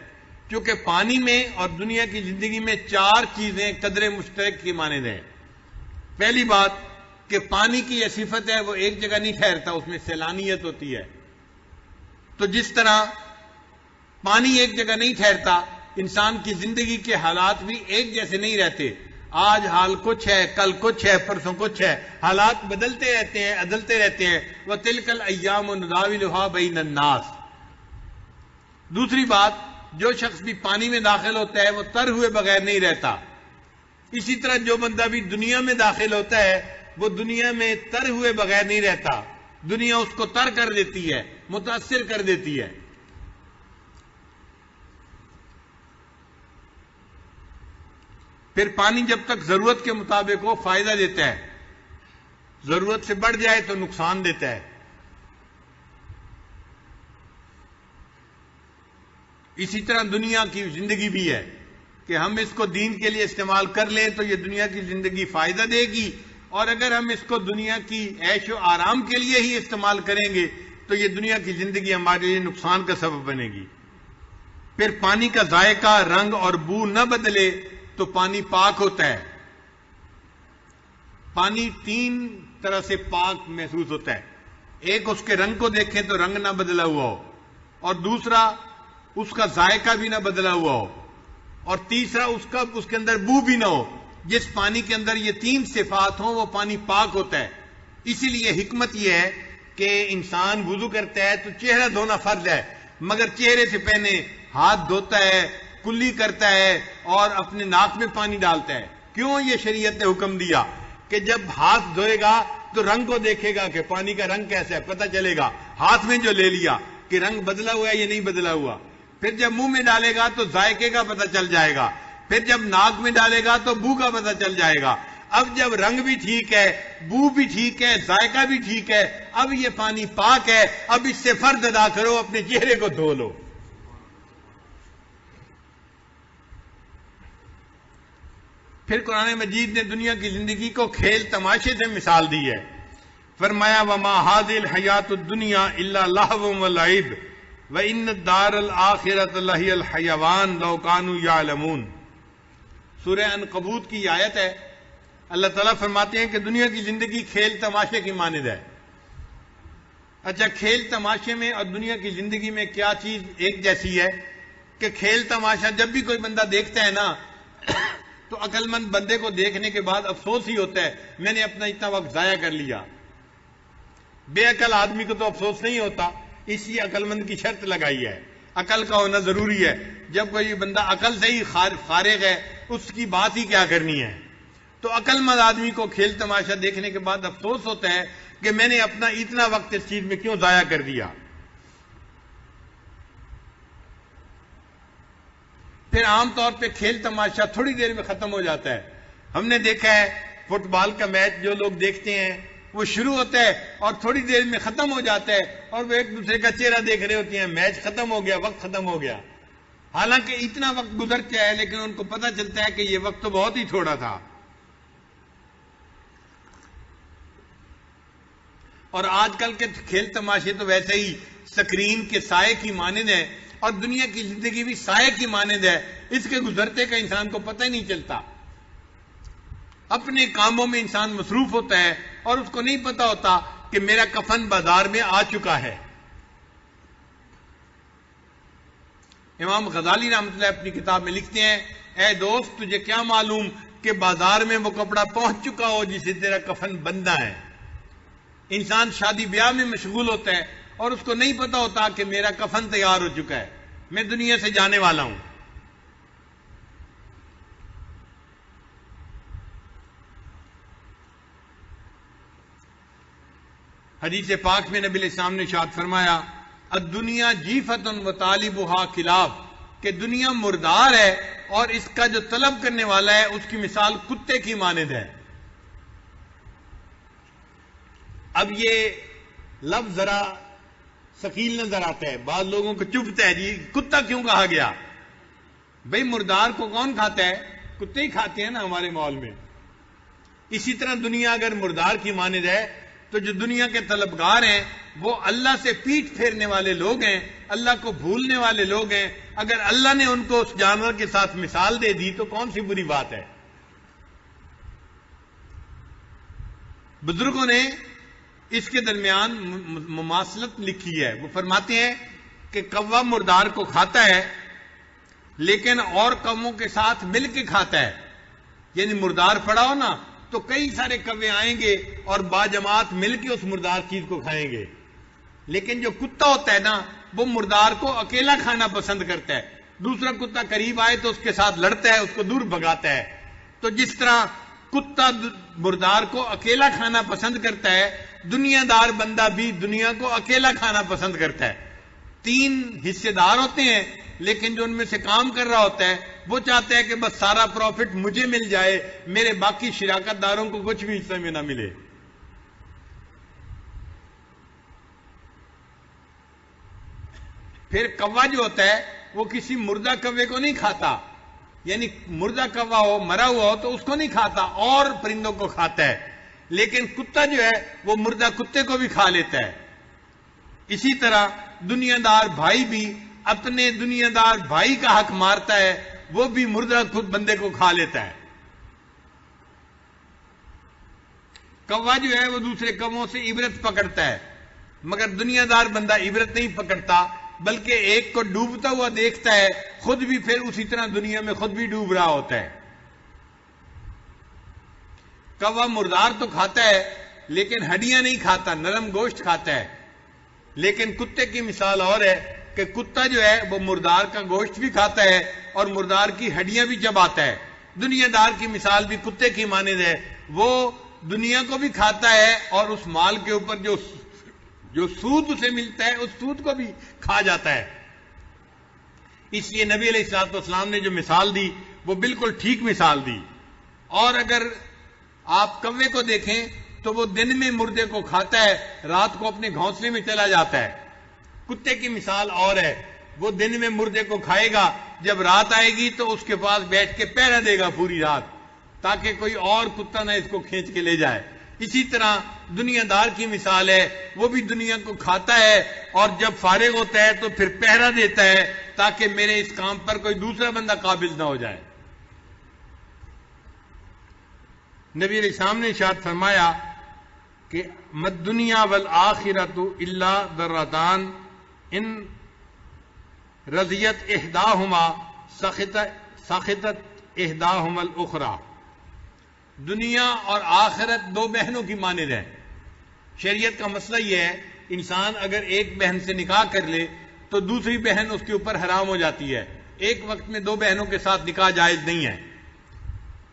چونکہ پانی میں اور دنیا کی زندگی میں چار چیزیں قدر مشترک کی مانند ہیں. پہلی بات کہ پانی کی یہ صفت ہے وہ ایک جگہ نہیں ٹھہرتا, اس میں سیلانیت ہوتی ہے. تو جس طرح پانی ایک جگہ نہیں ٹھہرتا, انسان کی زندگی کے حالات بھی ایک جیسے نہیں رہتے. آج حال کچھ ہے, کل کچھ ہے, پرسوں کچھ ہے, حالات بدلتے رہتے ہیں, عدلتے رہتے ہیں. وَتِلْكَ الْأَيَّامُ نُدَاوِلُهَا بَيْنَ النَّاسِ. دوسری بات, جو شخص بھی پانی میں داخل ہوتا ہے وہ تر ہوئے بغیر نہیں رہتا. اسی طرح جو بندہ بھی دنیا میں داخل ہوتا ہے وہ دنیا میں تر ہوئے بغیر نہیں رہتا. دنیا اس کو تر کر دیتی ہے, متاثر کر دیتی ہے. پھر پانی جب تک ضرورت کے مطابق ہو فائدہ دیتا ہے, ضرورت سے بڑھ جائے تو نقصان دیتا ہے. اسی طرح دنیا کی زندگی بھی ہے کہ ہم اس کو دین کے لیے استعمال کر لیں تو یہ دنیا کی زندگی فائدہ دے گی, اور اگر ہم اس کو دنیا کی عیش و آرام کے لیے ہی استعمال کریں گے تو یہ دنیا کی زندگی ہمارے لیے نقصان کا سبب بنے گی. پھر پانی کا ذائقہ, رنگ اور بو نہ بدلے تو پانی پاک ہوتا ہے. پانی تین طرح سے پاک محسوس ہوتا ہے. ایک, اس کے رنگ کو دیکھیں تو رنگ نہ بدلا ہوا ہو, اور دوسرا اس کا ذائقہ بھی نہ بدلا ہوا ہو, اور تیسرا اس کے اندر بو بھی نہ ہو. جس پانی کے اندر یہ تین صفات ہوں وہ پانی پاک ہوتا ہے. اسی لیے حکمت یہ ہے کہ انسان وضو کرتا ہے تو چہرہ دھونا فرض ہے, مگر چہرے سے پہلے ہاتھ دھوتا ہے, کلی کرتا ہے اور اپنے ناک میں پانی ڈالتا ہے. کیوں یہ شریعت نے حکم دیا کہ جب ہاتھ دھوئے گا تو رنگ کو دیکھے گا کہ پانی کا رنگ کیسا ہے, پتہ چلے گا. ہاتھ میں جو لے لیا کہ رنگ بدلا ہوا ہے یا نہیں بدلا ہوا. پھر جب منہ میں ڈالے گا تو ذائقے کا پتہ چل جائے گا. پھر جب ناک میں ڈالے گا تو بو کا پتہ چل جائے گا. اب جب رنگ بھی ٹھیک ہے, بو بھی ٹھیک ہے, ذائقہ بھی ٹھیک ہے, اب یہ پانی پاک ہے. اب اس سے فرض ادا کرو, اپنے چہرے کو دھو لو. پھر قرآن مجید نے دنیا کی زندگی کو کھیل تماشے سے مثال دی ہے. فرمایا وما هذه الحیات الدنیا الا لهو ولعب وان الدار الاخرۃ لہی الحیوان لو کانوا یعلمون. سورہ عنکبوت کی آیت ہے. اللہ تعالیٰ فرماتے ہیں کہ دنیا کی زندگی کھیل تماشے کی مانند ہے. اچھا, کھیل تماشے میں اور دنیا کی زندگی میں کیا چیز ایک جیسی ہے کہ کھیل تماشا جب بھی کوئی بندہ دیکھتا ہے نا تو عقل مند بندے کو دیکھنے کے بعد افسوس ہی ہوتا ہے میں نے اپنا اتنا وقت ضائع کر لیا. بے عقل آدمی کو تو افسوس نہیں ہوتا, اس لیے عقل مند کی شرط لگائی ہے. عقل کا ہونا ضروری ہے. جب کوئی بندہ عقل سے ہی فارغ ہے اس کی بات ہی کیا کرنی ہے. تو عقل مند آدمی کو کھیل تماشا دیکھنے کے بعد افسوس ہوتا ہے کہ میں نے اپنا اتنا وقت اس چیز میں کیوں ضائع کر دیا. پھر عام طور پہ کھیل تماشا تھوڑی دیر میں ختم ہو جاتا ہے. ہم نے دیکھا ہے فٹ بال کا میچ جو لوگ دیکھتے ہیں وہ شروع ہوتا ہے اور تھوڑی دیر میں ختم ہو جاتا ہے, اور وہ ایک دوسرے کا چہرہ دیکھ رہے ہوتے ہیں, میچ ختم ہو گیا, وقت ختم ہو گیا. حالانکہ اتنا وقت گزر گیا ہے لیکن ان کو پتہ چلتا ہے کہ یہ وقت تو بہت ہی تھوڑا تھا. اور آج کل کے کھیل تماشے تو ویسے ہی سکرین کے سائے کی مانند ہے, اور دنیا کی زندگی بھی سائے کی مانند ہے. اس کے گزرتے کا انسان کو پتہ ہی نہیں چلتا. اپنے کاموں میں انسان مصروف ہوتا ہے اور اس کو نہیں پتا ہوتا کہ میرا کفن بازار میں آ چکا ہے. امام غزالی رحمۃ اللہ اپنی کتاب میں لکھتے ہیں, اے دوست تجھے کیا معلوم کہ بازار میں وہ کپڑا پہنچ چکا ہو جسے تیرا کفن بندہ ہے۔ انسان شادی بیاہ میں مشغول ہوتا ہے اور اس کو نہیں پتا ہوتا کہ میرا کفن تیار ہو چکا ہے، میں دنیا سے جانے والا ہوں۔ حدیث پاک میں نبی علیہ السلام نے ارشاد فرمایا الدنیا جیفۃ و طالبھا کلاب، کہ دنیا مردار ہے اور اس کا جو طلب کرنے والا ہے اس کی مثال کتے کی مانند ہے۔ اب یہ لفظ ذرا ثقیل نظر آتا ہے، بعض لوگوں کو چبھتا ہے، جی کتا کیوں کہا گیا؟ بھئی مردار کو کون کھاتا ہے؟ کتے ہی کھاتے ہیں نا ہمارے ماحول میں۔ اسی طرح دنیا اگر مردار کی مانند ہے تو جو دنیا کے طلبگار ہیں وہ اللہ سے پیٹھ پھیرنے والے لوگ ہیں، اللہ کو بھولنے والے لوگ ہیں۔ اگر اللہ نے ان کو اس جانور کے ساتھ مثال دے دی تو کون سی بری بات ہے؟ بزرگوں نے اس کے درمیان مماثلت لکھی ہے، وہ فرماتے ہیں کہ کوا مردار کو کھاتا ہے لیکن اور قوموں کے ساتھ مل کے کھاتا ہے، یعنی مردار پڑا ہو نا تو کئی سارے کوے آئیں گے اور باجماعت مل کے اس مردار چیز کو کھائیں گے، لیکن جو کتا ہوتا ہے نا وہ مردار کو اکیلا کھانا پسند کرتا ہے، دوسرا کتا قریب آئے تو اس کے ساتھ لڑتا ہے، اس کو دور بھگاتا ہے۔ تو جس طرح کتا مردار کو اکیلا کھانا پسند کرتا ہے، دنیا دار بندہ بھی دنیا کو اکیلا کھانا پسند کرتا ہے۔ تین حصے دار ہوتے ہیں لیکن جو ان میں سے کام کر رہا ہوتا ہے وہ چاہتا ہے کہ بس سارا پروفٹ مجھے مل جائے، میرے باقی شراکت داروں کو کچھ بھی حصہ میں نہ ملے۔ پھر کوا جو ہوتا ہے وہ کسی مردہ کوے کو نہیں کھاتا، یعنی مردہ کوا ہو مرا ہوا ہو تو اس کو نہیں کھاتا، اور پرندوں کو کھاتا ہے، لیکن کتا جو ہے وہ مردہ کتے کو بھی کھا لیتا ہے۔ اسی طرح دنیا دار بھائی بھی اپنے دنیا دار بھائی کا حق مارتا ہے، وہ بھی مردہ خود بندے کو کھا لیتا ہے۔ کوا جو ہے وہ دوسرے کووں سے عبرت پکڑتا ہے، مگر دنیا دار بندہ عبرت نہیں پکڑتا بلکہ ایک کو ڈوبتا ہوا دیکھتا ہے، خود بھی پھر اسی طرح دنیا میں خود بھی ڈوب رہا ہوتا ہے۔ کوا مردار تو کھاتا ہے لیکن ہڈیاں نہیں کھاتا، نرم گوشت کھاتا ہے، لیکن کتے کی مثال اور ہے کہ کتا جو ہے وہ مردار کا گوشت بھی کھاتا ہے اور مردار کی ہڈیاں بھی چباتا ہے۔ دنیا دار کی مثال بھی کتے کی مانند ہے، وہ دنیا کو بھی کھاتا ہے اور اس مال کے اوپر جو سود اسے ملتا ہے اس سود کو بھی کھا جاتا ہے۔ اس لیے نبی علیہ الصلوۃ والسلام نے جو مثال دی وہ بالکل ٹھیک مثال دی۔ اور اگر آپ کوے کو دیکھیں تو وہ دن میں مردے کو کھاتا ہے، رات کو اپنے گھونسلے میں چلا جاتا ہے۔ کتے کی مثال اور ہے، وہ دن میں مردے کو کھائے گا، جب رات آئے گی تو اس کے پاس بیٹھ کے پہرا دے گا پوری رات، تاکہ کوئی اور کتا نہ اس کو کھینچ کے لے جائے۔ اسی طرح دنیا دار کی مثال ہے، وہ بھی دنیا کو کھاتا ہے اور جب فارغ ہوتا ہے تو پھر پہرا دیتا ہے تاکہ میرے اس کام پر کوئی دوسرا بندہ قابل نہ ہو جائے۔ نبی علیہ السلام نے ارشاد فرمایا کہ مد دنیا والآخرۃ الا ذرتان ان رضیت احداہما سخطت احداہما الاخری، دنیا اور آخرت دو بہنوں کی مانند ہے۔ شریعت کا مسئلہ یہ ہے، انسان اگر ایک بہن سے نکاح کر لے تو دوسری بہن اس کے اوپر حرام ہو جاتی ہے، ایک وقت میں دو بہنوں کے ساتھ نکاح جائز نہیں ہے۔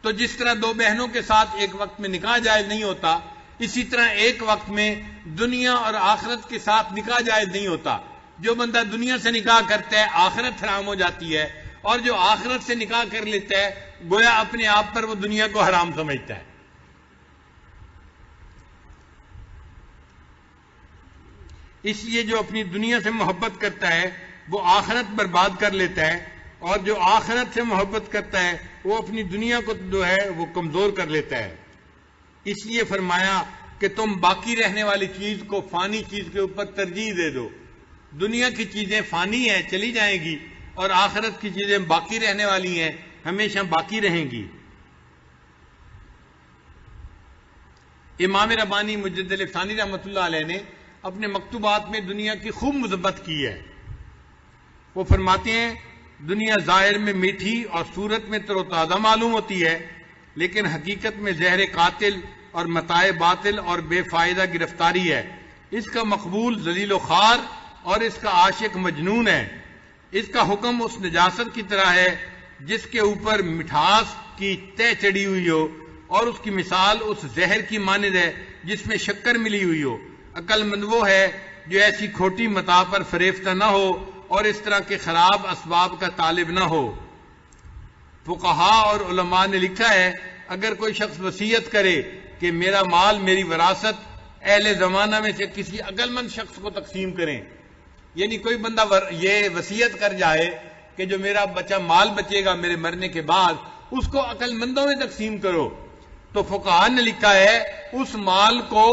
تو جس طرح دو بہنوں کے ساتھ ایک وقت میں نکاح جائز نہیں ہوتا، اسی طرح ایک وقت میں دنیا اور آخرت کے ساتھ نکاح جائز نہیں ہوتا۔ جو بندہ دنیا سے نکاح کرتا ہے آخرت حرام ہو جاتی ہے، اور جو آخرت سے نکاح کر لیتا ہے گویا اپنے آپ پر وہ دنیا کو حرام سمجھتا ہے۔ اس لیے جو اپنی دنیا سے محبت کرتا ہے وہ آخرت برباد کر لیتا ہے، اور جو آخرت سے محبت کرتا ہے وہ اپنی دنیا کو جو ہے وہ کمزور کر لیتا ہے۔ اس لیے فرمایا کہ تم باقی رہنے والی چیز کو فانی چیز کے اوپر ترجیح دے دو۔ دنیا کی چیزیں فانی ہیں، چلی جائیں گی، اور آخرت کی چیزیں باقی رہنے والی ہیں، ہمیشہ باقی رہیں گی۔ امام ربانی مجد علی ثانی رحمۃ اللہ علیہ نے اپنے مکتوبات میں دنیا کی خوب مذمت کی ہے۔ وہ فرماتے ہیں دنیا ظاہر میں میٹھی اور صورت میں تر و تازہ معلوم ہوتی ہے، لیکن حقیقت میں زہر قاتل اور متاع باطل اور بے فائدہ گرفتاری ہے. اس کا مقبول ذلیل و خوار اور اس کا عاشق مجنون ہے. اس کا حکم اس نجاست کی طرح ہے جس کے اوپر مٹھاس کی تہ چڑھی ہوئی ہو، اور اس کی مثال اس زہر کی مانند ہے جس میں شکر ملی ہوئی ہو. عقل مند وہ ہے جو ایسی کھوٹی متاع پر فریفتہ نہ ہو اور اس طرح کے خراب اسباب کا طالب نہ ہو. فقہا اور علماء نے لکھا ہے اگر کوئی شخص وصیت کرے کہ میرا مال میری وراثت اہل زمانہ میں سے کسی عقل مند شخص کو تقسیم کریں، یعنی کوئی بندہ یہ وصیت کر جائے کہ جو میرا مال بچے گا میرے مرنے کے بعد اس کو عقل مندوں میں تقسیم کرو، تو فقہا نے لکھا ہے اس مال کو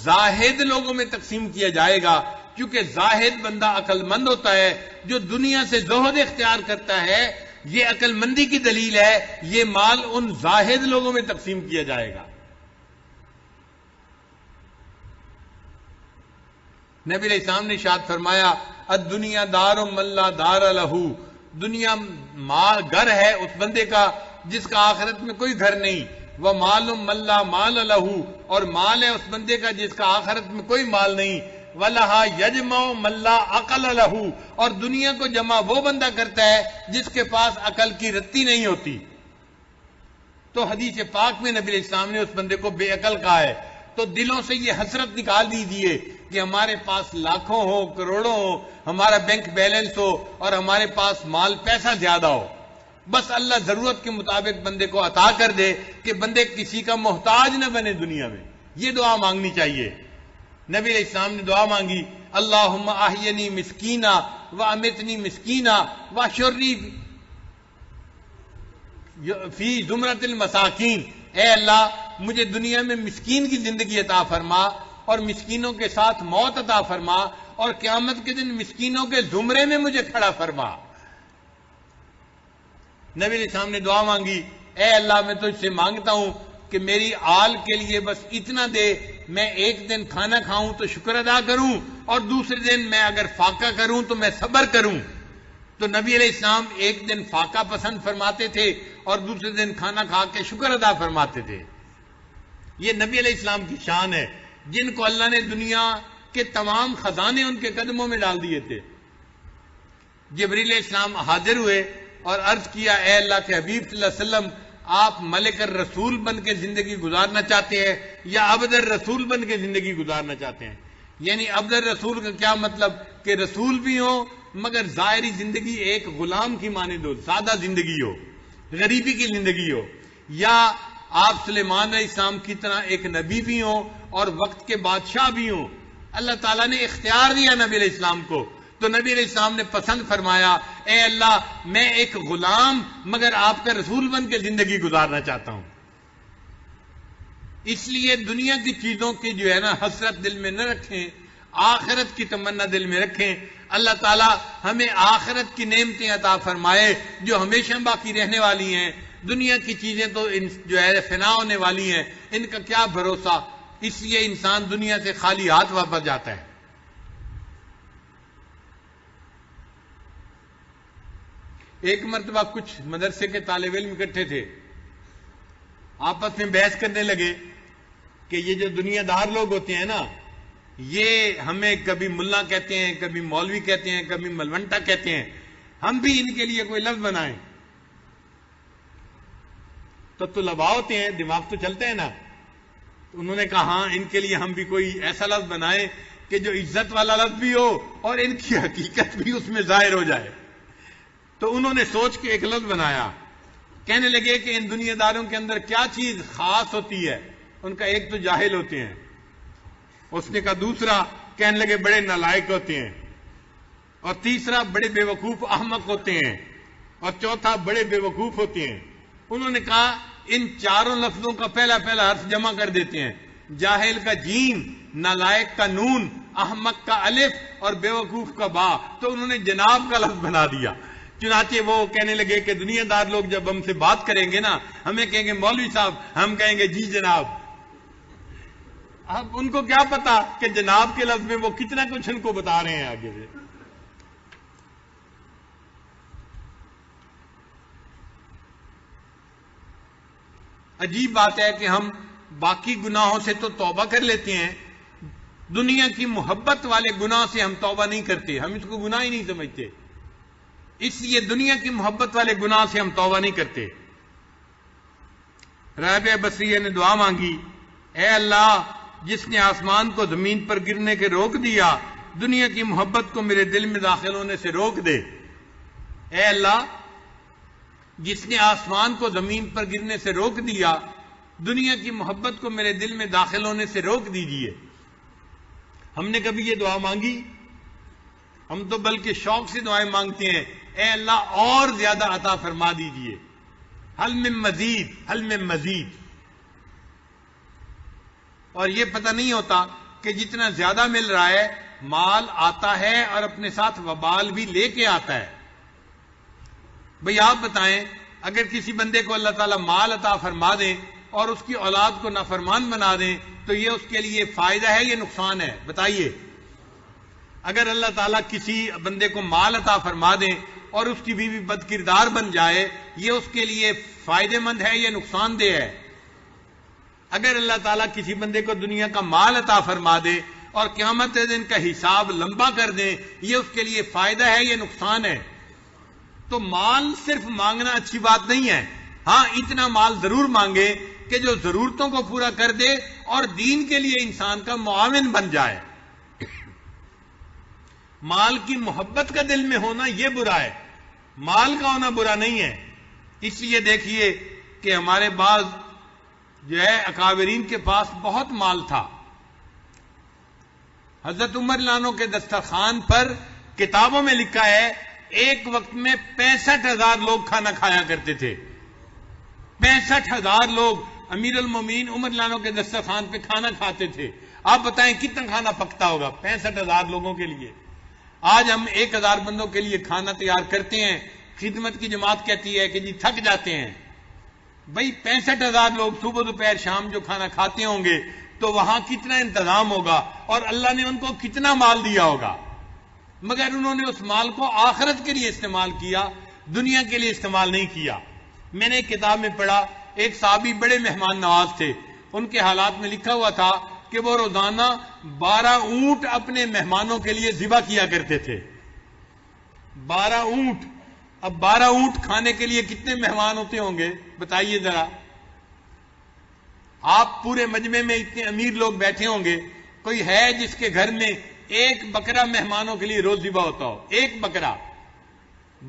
زاہد لوگوں میں تقسیم کیا جائے گا، کیونکہ زاہد بندہ عقل مند ہوتا ہے جو دنیا سے زہد اختیار کرتا ہے. یہ عقل مندی کی دلیل ہے، یہ مال ان زاہد لوگوں میں تقسیم کیا جائے گا. نبی علیہ السلام نے ارشاد فرمایا الدنیا دار من لا دار لہ، دنیا گھر ہے اس بندے کا جس کا آخرت میں کوئی گھر نہیں. ومال من لا مال لہ، اور مال ہے اس بندے کا جس کا آخرت میں کوئی مال نہیں. وَلَہَا يَجْمَعُ مَن لَا عَقْلَ لَهُ، اور دنیا کو جمع وہ بندہ کرتا ہے جس کے پاس عقل کی رتی نہیں ہوتی. تو حدیث پاک میں نبی علیہ السلام نے اس بندے کو بے عقل کہا ہے. تو دلوں سے یہ حسرت نکال دیجئے کہ ہمارے پاس لاکھوں ہو، کروڑوں ہو، ہمارا بینک بیلنس ہو اور ہمارے پاس مال پیسہ زیادہ ہو. بس اللہ ضرورت کے مطابق بندے کو عطا کر دے کہ بندے کسی کا محتاج نہ بنے دنیا میں. یہ دعا مانگنی چاہیے. نبی علیہ السلام نے دعا مانگی اللہم احینی مسکینہ وامتنی مسکینہ وحشرنی فی زمرۃ المساکین. اے اللہ مجھے دنیا میں مسکین کی زندگی عطا فرما اور مسکینوں کے ساتھ موت عطا فرما، اور قیامت کے دن مسکینوں کے زمرے میں مجھے کھڑا فرما. نبی علیہ السلام نے دعا مانگی اے اللہ میں تجھ سے مانگتا ہوں کہ میری آل کے لیے بس اتنا دے، میں ایک دن کھانا کھاؤں تو شکر ادا کروں، اور دوسرے دن میں اگر فاقہ کروں تو میں صبر کروں. تو نبی علیہ السلام ایک دن فاقہ پسند فرماتے تھے اور دوسرے دن کھانا کھا کے شکر ادا فرماتے تھے. یہ نبی علیہ السلام کی شان ہے جن کو اللہ نے دنیا کے تمام خزانے ان کے قدموں میں ڈال دیے تھے. جبریل علیہ السلام حاضر ہوئے اور عرض کیا اے اللہ کے حبیب صلی اللہ علیہ وسلم آپ ملک الرسول بن کے زندگی گزارنا چاہتے ہیں یا عبد الرسول بن کے زندگی گزارنا چاہتے ہیں؟ یعنی عبد الرسول کا کیا مطلب کہ رسول بھی ہو مگر ظاہری زندگی ایک غلام کی مانند ہو، سادہ زندگی ہو، غریبی کی زندگی ہو، یا آپ سلیمان علیہ السلام کی طرح ایک نبی بھی ہوں اور وقت کے بادشاہ بھی ہوں. اللہ تعالیٰ نے اختیار دیا نبی علیہ السلام کو، تو نبی علیہ السلام نے پسند فرمایا اے اللہ میں ایک غلام مگر آپ کا رسول بن کے زندگی گزارنا چاہتا ہوں. اس لیے دنیا کی چیزوں کی جو ہے نا حسرت دل میں نہ رکھیں، آخرت کی تمنا دل میں رکھیں. اللہ تعالیٰ ہمیں آخرت کی نعمتیں عطا فرمائے جو ہمیشہ باقی رہنے والی ہیں. دنیا کی چیزیں تو جو ہے فنا ہونے والی ہیں، ان کا کیا بھروسہ. اس لیے انسان دنیا سے خالی ہاتھ واپس جاتا ہے. ایک مرتبہ کچھ مدرسے کے طالب علم اکٹھے تھے، آپس میں بحث کرنے لگے کہ یہ جو دنیا دار لوگ ہوتے ہیں نا، یہ ہمیں کبھی ملا کہتے ہیں، کبھی مولوی کہتے ہیں، کبھی ملونٹا کہتے ہیں، ہم بھی ان کے لیے کوئی لفظ بنائیں. تو طلباء ہوتے ہیں، دماغ تو چلتے ہیں نا. تو انہوں نے کہا ہاں ان کے لیے ہم بھی کوئی ایسا لفظ بنائیں کہ جو عزت والا لفظ بھی ہو اور ان کی حقیقت بھی اس میں ظاہر ہو جائے. تو انہوں نے سوچ کے ایک لفظ بنایا. کہنے لگے کہ ان دنیا داروں کے اندر کیا چیز خاص ہوتی ہے؟ ان کا ایک تو جاہل ہوتے ہیں، اس نے کہا دوسرا کہنے لگے بڑے نالائق ہوتے ہیں، اور تیسرا بڑے بے وقوف احمق ہوتے ہیں، اور چوتھا بڑے بے وقوف ہوتے ہیں. انہوں نے کہا ان چاروں لفظوں کا پہلا حرف جمع کر دیتے ہیں، جاہل کا جیم، نالائق کا نون، احمق کا الف اور بے وقوف کا با. تو انہوں نے جناب کا لفظ بنا دیا. چنانچہ وہ کہنے لگے کہ دنیا دار لوگ جب ہم سے بات کریں گے نا، ہمیں کہیں گے مولوی صاحب، ہم کہیں گے جی جناب. اب ان کو کیا پتا کہ جناب کے لفظ میں وہ کتنا کچھ ان کو بتا رہے ہیں آگے سے. عجیب بات ہے کہ ہم باقی گناہوں سے تو توبہ کر لیتے ہیں، دنیا کی محبت والے گناہ سے ہم توبہ نہیں کرتے، ہم اس کو گناہ ہی نہیں سمجھتے، اس لیے دنیا کی محبت والے گناہ سے ہم توبہ نہیں کرتے۔ رابعہ بصریہ نے دعا مانگی، اے اللہ جس نے آسمان کو زمین پر گرنے کے روک دیا، دنیا کی محبت کو میرے دل میں داخل ہونے سے روک دے۔ اے اللہ جس نے آسمان کو زمین پر گرنے سے روک دیا، دنیا کی محبت کو میرے دل میں داخل ہونے سے روک دیجئے۔ ہم نے کبھی یہ دعا مانگی؟ ہم تو بلکہ شوق سے دعائیں مانگتے ہیں، اے اللہ اور زیادہ عطا فرما دیجئے، حل من مزید، حل من مزید۔ اور یہ پتہ نہیں ہوتا کہ جتنا زیادہ مل رہا ہے مال آتا ہے اور اپنے ساتھ وبال بھی لے کے آتا ہے۔ بھئی آپ بتائیں، اگر کسی بندے کو اللہ تعالیٰ مال عطا فرما دیں اور اس کی اولاد کو نافرمان بنا دیں تو یہ اس کے لیے فائدہ ہے یا نقصان ہے؟ بتائیے۔ اگر اللہ تعالیٰ کسی بندے کو مال عطا فرما دیں اور اس کی بیوی بد کردار بن جائے، یہ اس کے لیے فائدہ مند ہے یا نقصان دہ ہے؟ اگر اللہ تعالیٰ کسی بندے کو دنیا کا مال عطا فرما دے اور قیامت کے دن کا حساب لمبا کر دیں، یہ اس کے لیے فائدہ ہے یا نقصان ہے؟ تو مال صرف مانگنا اچھی بات نہیں ہے، ہاں اتنا مال ضرور مانگے کہ جو ضرورتوں کو پورا کر دے اور دین کے لیے انسان کا معاون بن جائے۔ مال کی محبت کا دل میں ہونا یہ برا ہے، مال کا ہونا برا نہیں ہے۔ اس لیے دیکھیے کہ ہمارے بعض جو ہے اکابرین کے پاس بہت مال تھا۔ حضرت عمر لانو کے دسترخوان پر کتابوں میں لکھا ہے ایک وقت میں 65,000 لوگ کھانا کھایا کرتے تھے۔ 65,000 لوگ امیر المومنین عمر لانو کے دسترخوان پہ کھانا کھاتے تھے۔ آپ بتائیں کتنا کھانا پکتا ہوگا 65,000 لوگوں کے لیے؟ آج ہم 1,000 بندوں کے لیے کھانا تیار کرتے ہیں، خدمت کی جماعت کہتی ہے کہ جی تھک جاتے ہیں۔ بھئی 65,000 لوگ صبح دوپہر شام جو کھانا کھاتے ہوں گے تو وہاں کتنا انتظام ہوگا اور اللہ نے ان کو کتنا مال دیا ہوگا، مگر انہوں نے اس مال کو آخرت کے لیے استعمال کیا، دنیا کے لیے استعمال نہیں کیا۔ میں نے ایک کتاب میں پڑھا، ایک صحابی بڑے مہمان نواز تھے، ان کے حالات میں لکھا ہوا تھا کہ وہ روزانہ 12 اونٹ اپنے مہمانوں کے لیے ذبح کیا کرتے تھے۔ 12 اونٹ، اب 12 اونٹ کھانے کے لیے کتنے مہمان ہوتے ہوں گے بتائیے ذرا۔ آپ پورے مجمع میں اتنے امیر لوگ بیٹھے ہوں گے، کوئی ہے جس کے گھر میں ایک بکرا مہمانوں کے لیے روز ذبح ہوتا ہو؟ ایک بکرا،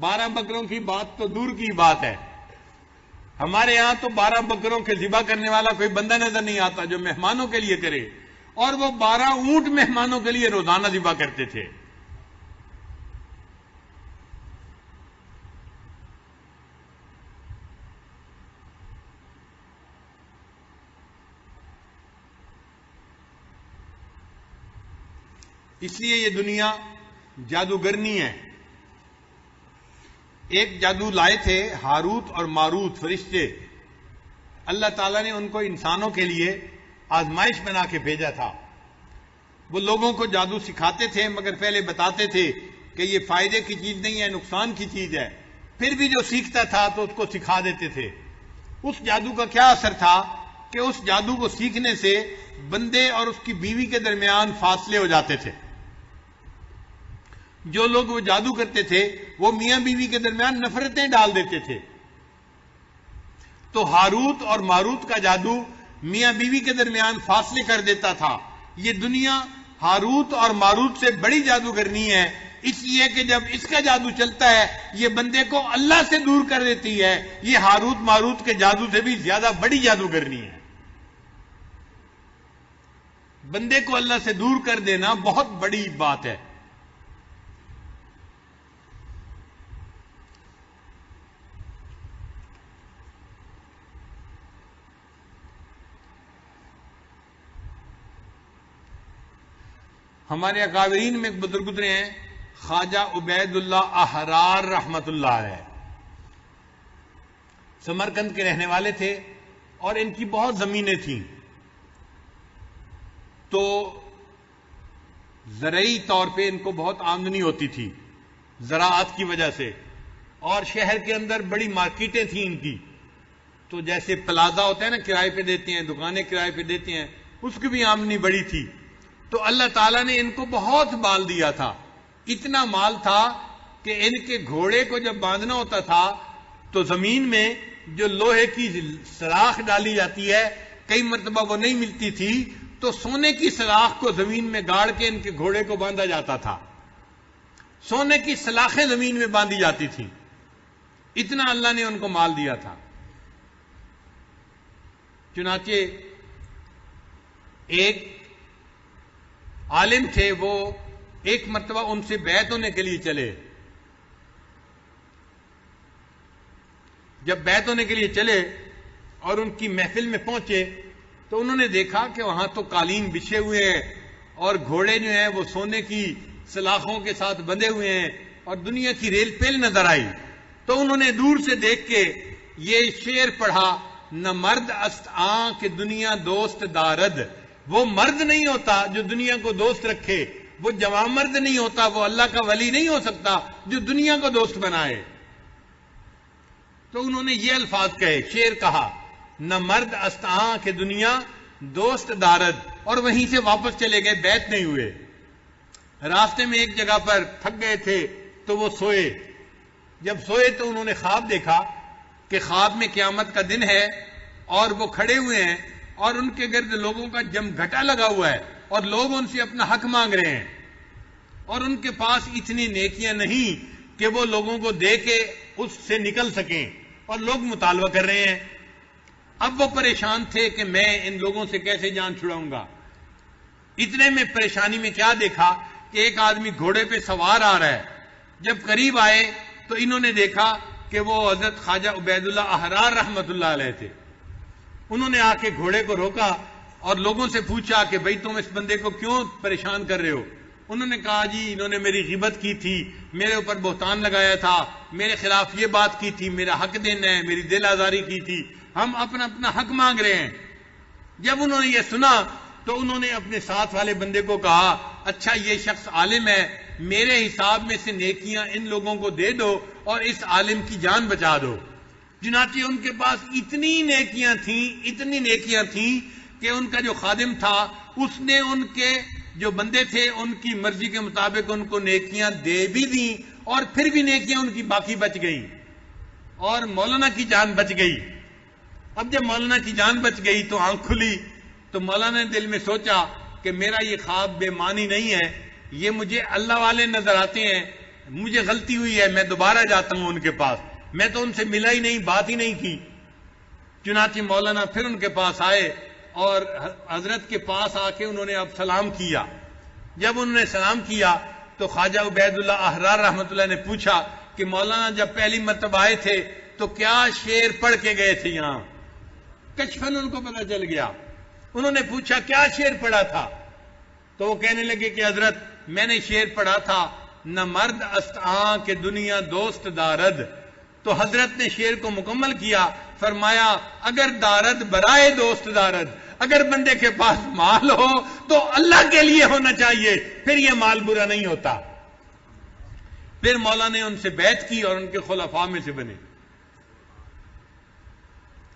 12 بکروں کی بات تو دور کی بات ہے۔ ہمارے ہاں تو 12 بکروں کے ذبح کرنے والا کوئی بندہ نظر نہیں آتا جو مہمانوں کے لیے کرے، اور وہ 12 اونٹ مہمانوں کے لیے روزانہ ذبح کرتے تھے۔ اس لیے یہ دنیا جادوگرنی ہے۔ ایک جادو لائے تھے ہاروت اور ماروت فرشتے، اللہ تعالیٰ نے ان کو انسانوں کے لیے آزمائش بنا کے بھیجا تھا۔ وہ لوگوں کو جادو سکھاتے تھے مگر پہلے بتاتے تھے کہ یہ فائدے کی چیز نہیں ہے، نقصان کی چیز ہے، پھر بھی جو سیکھتا تھا تو اس کو سکھا دیتے تھے۔ اس جادو کا کیا اثر تھا کہ اس جادو کو سیکھنے سے بندے اور اس کی بیوی کے درمیان فاصلے ہو جاتے تھے۔ جو لوگ وہ جادو کرتے تھے وہ میاں بیوی کے درمیان نفرتیں ڈال دیتے تھے۔ تو ہاروت اور ماروت کا جادو میاں بیوی کے درمیان فاصلے کر دیتا تھا۔ یہ دنیا ہاروت اور ماروت سے بڑی جادوگرنی ہے، اس لیے کہ جب اس کا جادو چلتا ہے یہ بندے کو اللہ سے دور کر دیتی ہے۔ یہ ہاروت ماروت کے جادو سے بھی زیادہ بڑی جادوگرنی ہے۔ بندے کو اللہ سے دور کر دینا بہت بڑی بات ہے۔ ہمارے اکابرین میں ایک بزرگ گزرے ہیں، خواجہ عبید اللہ احرار رحمت اللہ علیہ، سمرقند کے رہنے والے تھے اور ان کی بہت زمینیں تھیں، تو زرعی طور پہ ان کو بہت آمدنی ہوتی تھی زراعت کی وجہ سے، اور شہر کے اندر بڑی مارکیٹیں تھیں ان کی۔ تو جیسے پلازا ہوتا ہے نا، کرائے پہ دیتے ہیں، دکانیں کرائے پہ دیتے ہیں، اس کی بھی آمدنی بڑی تھی. تو اللہ تعالیٰ نے ان کو بہت مال دیا تھا. اتنا مال تھا کہ ان کے گھوڑے کو جب باندھنا ہوتا تھا تو زمین میں جو لوہے کی سلاخ ڈالی جاتی ہے، کئی مرتبہ وہ نہیں ملتی تھی، تو سونے کی سلاخ کو زمین میں گاڑ کے ان کے گھوڑے کو باندھا جاتا تھا. سونے کی سلاخیں زمین میں باندھی جاتی تھی. اتنا اللہ نے ان کو مال دیا تھا. چنانچہ ایک عالم تھے، وہ ایک مرتبہ ان سے بیعت ہونے کے لیے چلے. جب بیعت ہونے کے لیے چلے اور ان کی محفل میں پہنچے تو انہوں نے دیکھا کہ وہاں تو قالین بچھے ہوئے ہیں اور گھوڑے جو ہیں وہ سونے کی سلاخوں کے ساتھ بندھے ہوئے ہیں اور دنیا کی ریل پیل نظر آئی. تو انہوں نے دور سے دیکھ کے یہ شعر پڑھا، نہ مرد است آں کہ دنیا دوست دارد. وہ مرد نہیں ہوتا جو دنیا کو دوست رکھے، وہ جوان مرد نہیں ہوتا، وہ اللہ کا ولی نہیں ہو سکتا جو دنیا کو دوست بنائے. تو انہوں نے یہ الفاظ کہے، شعر کہا، نہ مرد است آں کہ دنیا دوست دارد، اور وہیں سے واپس چلے گئے، بیعت نہیں ہوئے. راستے میں ایک جگہ پر تھک گئے تھے تو وہ سوئے. جب سوئے تو انہوں نے خواب دیکھا کہ خواب میں قیامت کا دن ہے اور وہ کھڑے ہوئے ہیں اور ان کے گرد لوگوں کا جم گھٹا لگا ہوا ہے اور لوگ ان سے اپنا حق مانگ رہے ہیں اور ان کے پاس اتنی نیکیاں نہیں کہ وہ لوگوں کو دے کے اس سے نکل سکیں اور لوگ مطالبہ کر رہے ہیں. اب وہ پریشان تھے کہ میں ان لوگوں سے کیسے جان چھڑاؤں گا. اتنے میں پریشانی میں کیا دیکھا کہ ایک آدمی گھوڑے پہ سوار آ رہا ہے. جب قریب آئے تو انہوں نے دیکھا کہ وہ حضرت خواجہ عبید اللہ احرار رحمت اللہ علیہ تھے. انہوں نے آ کے گھوڑے کو روکا اور لوگوں سے پوچھا کہ بھئی تم اس بندے کو کیوں پریشان کر رہے ہو. انہوں نے کہا جی انہوں نے میری غیبت کی تھی، میرے اوپر بہتان لگایا تھا، میرے خلاف یہ بات کی تھی، میرا حق دینا ہے، میری دل آزاری کی تھی، ہم اپنا اپنا حق مانگ رہے ہیں. جب انہوں نے یہ سنا تو انہوں نے اپنے ساتھ والے بندے کو کہا، اچھا یہ شخص عالم ہے، میرے حساب میں سے نیکیاں ان لوگوں کو دے دو اور اس عالم کی جان بچا دو. چنانچہ ان کے پاس اتنی نیکیاں تھیں کہ ان کا جو خادم تھا اس نے ان کے جو بندے تھے ان کی مرضی کے مطابق ان کو نیکیاں دے بھی دیں اور پھر بھی نیکیاں ان کی باقی بچ گئی اور مولانا کی جان بچ گئی. اب جب مولانا کی جان بچ گئی تو آنکھ کھلی تو مولانا نے دل میں سوچا کہ میرا یہ خواب بے معنی نہیں ہے، یہ مجھے اللہ والے نظر آتے ہیں، مجھے غلطی ہوئی ہے، میں دوبارہ جاتا ہوں ان کے پاس، میں تو ان سے ملا ہی نہیں، بات ہی نہیں کی. چنانچہ مولانا پھر ان کے پاس آئے اور حضرت کے پاس آ کے انہوں نے اب سلام کیا. جب انہوں نے سلام کیا تو خواجہ عبید اللہ احرار رحمت اللہ نے پوچھا کہ مولانا جب پہلی مرتبہ آئے تھے تو کیا شعر پڑھ کے گئے تھے یہاں؟ کشفن ان کو پتہ چل گیا. انہوں نے پوچھا کیا شعر پڑھا تھا؟ تو وہ کہنے لگے کہ حضرت میں نے شعر پڑھا تھا، نہ مرد است آں کہ دنیا دوست دارد. تو حضرت نے شعر کو مکمل کیا، فرمایا اگر دارد برائے دوست دارد، اگر بندے کے پاس مال ہو تو اللہ کے لیے ہونا چاہیے، پھر یہ مال برا نہیں ہوتا. پھر مولا نے ان سے بیعت کی اور ان کے خلفاء میں سے بنے.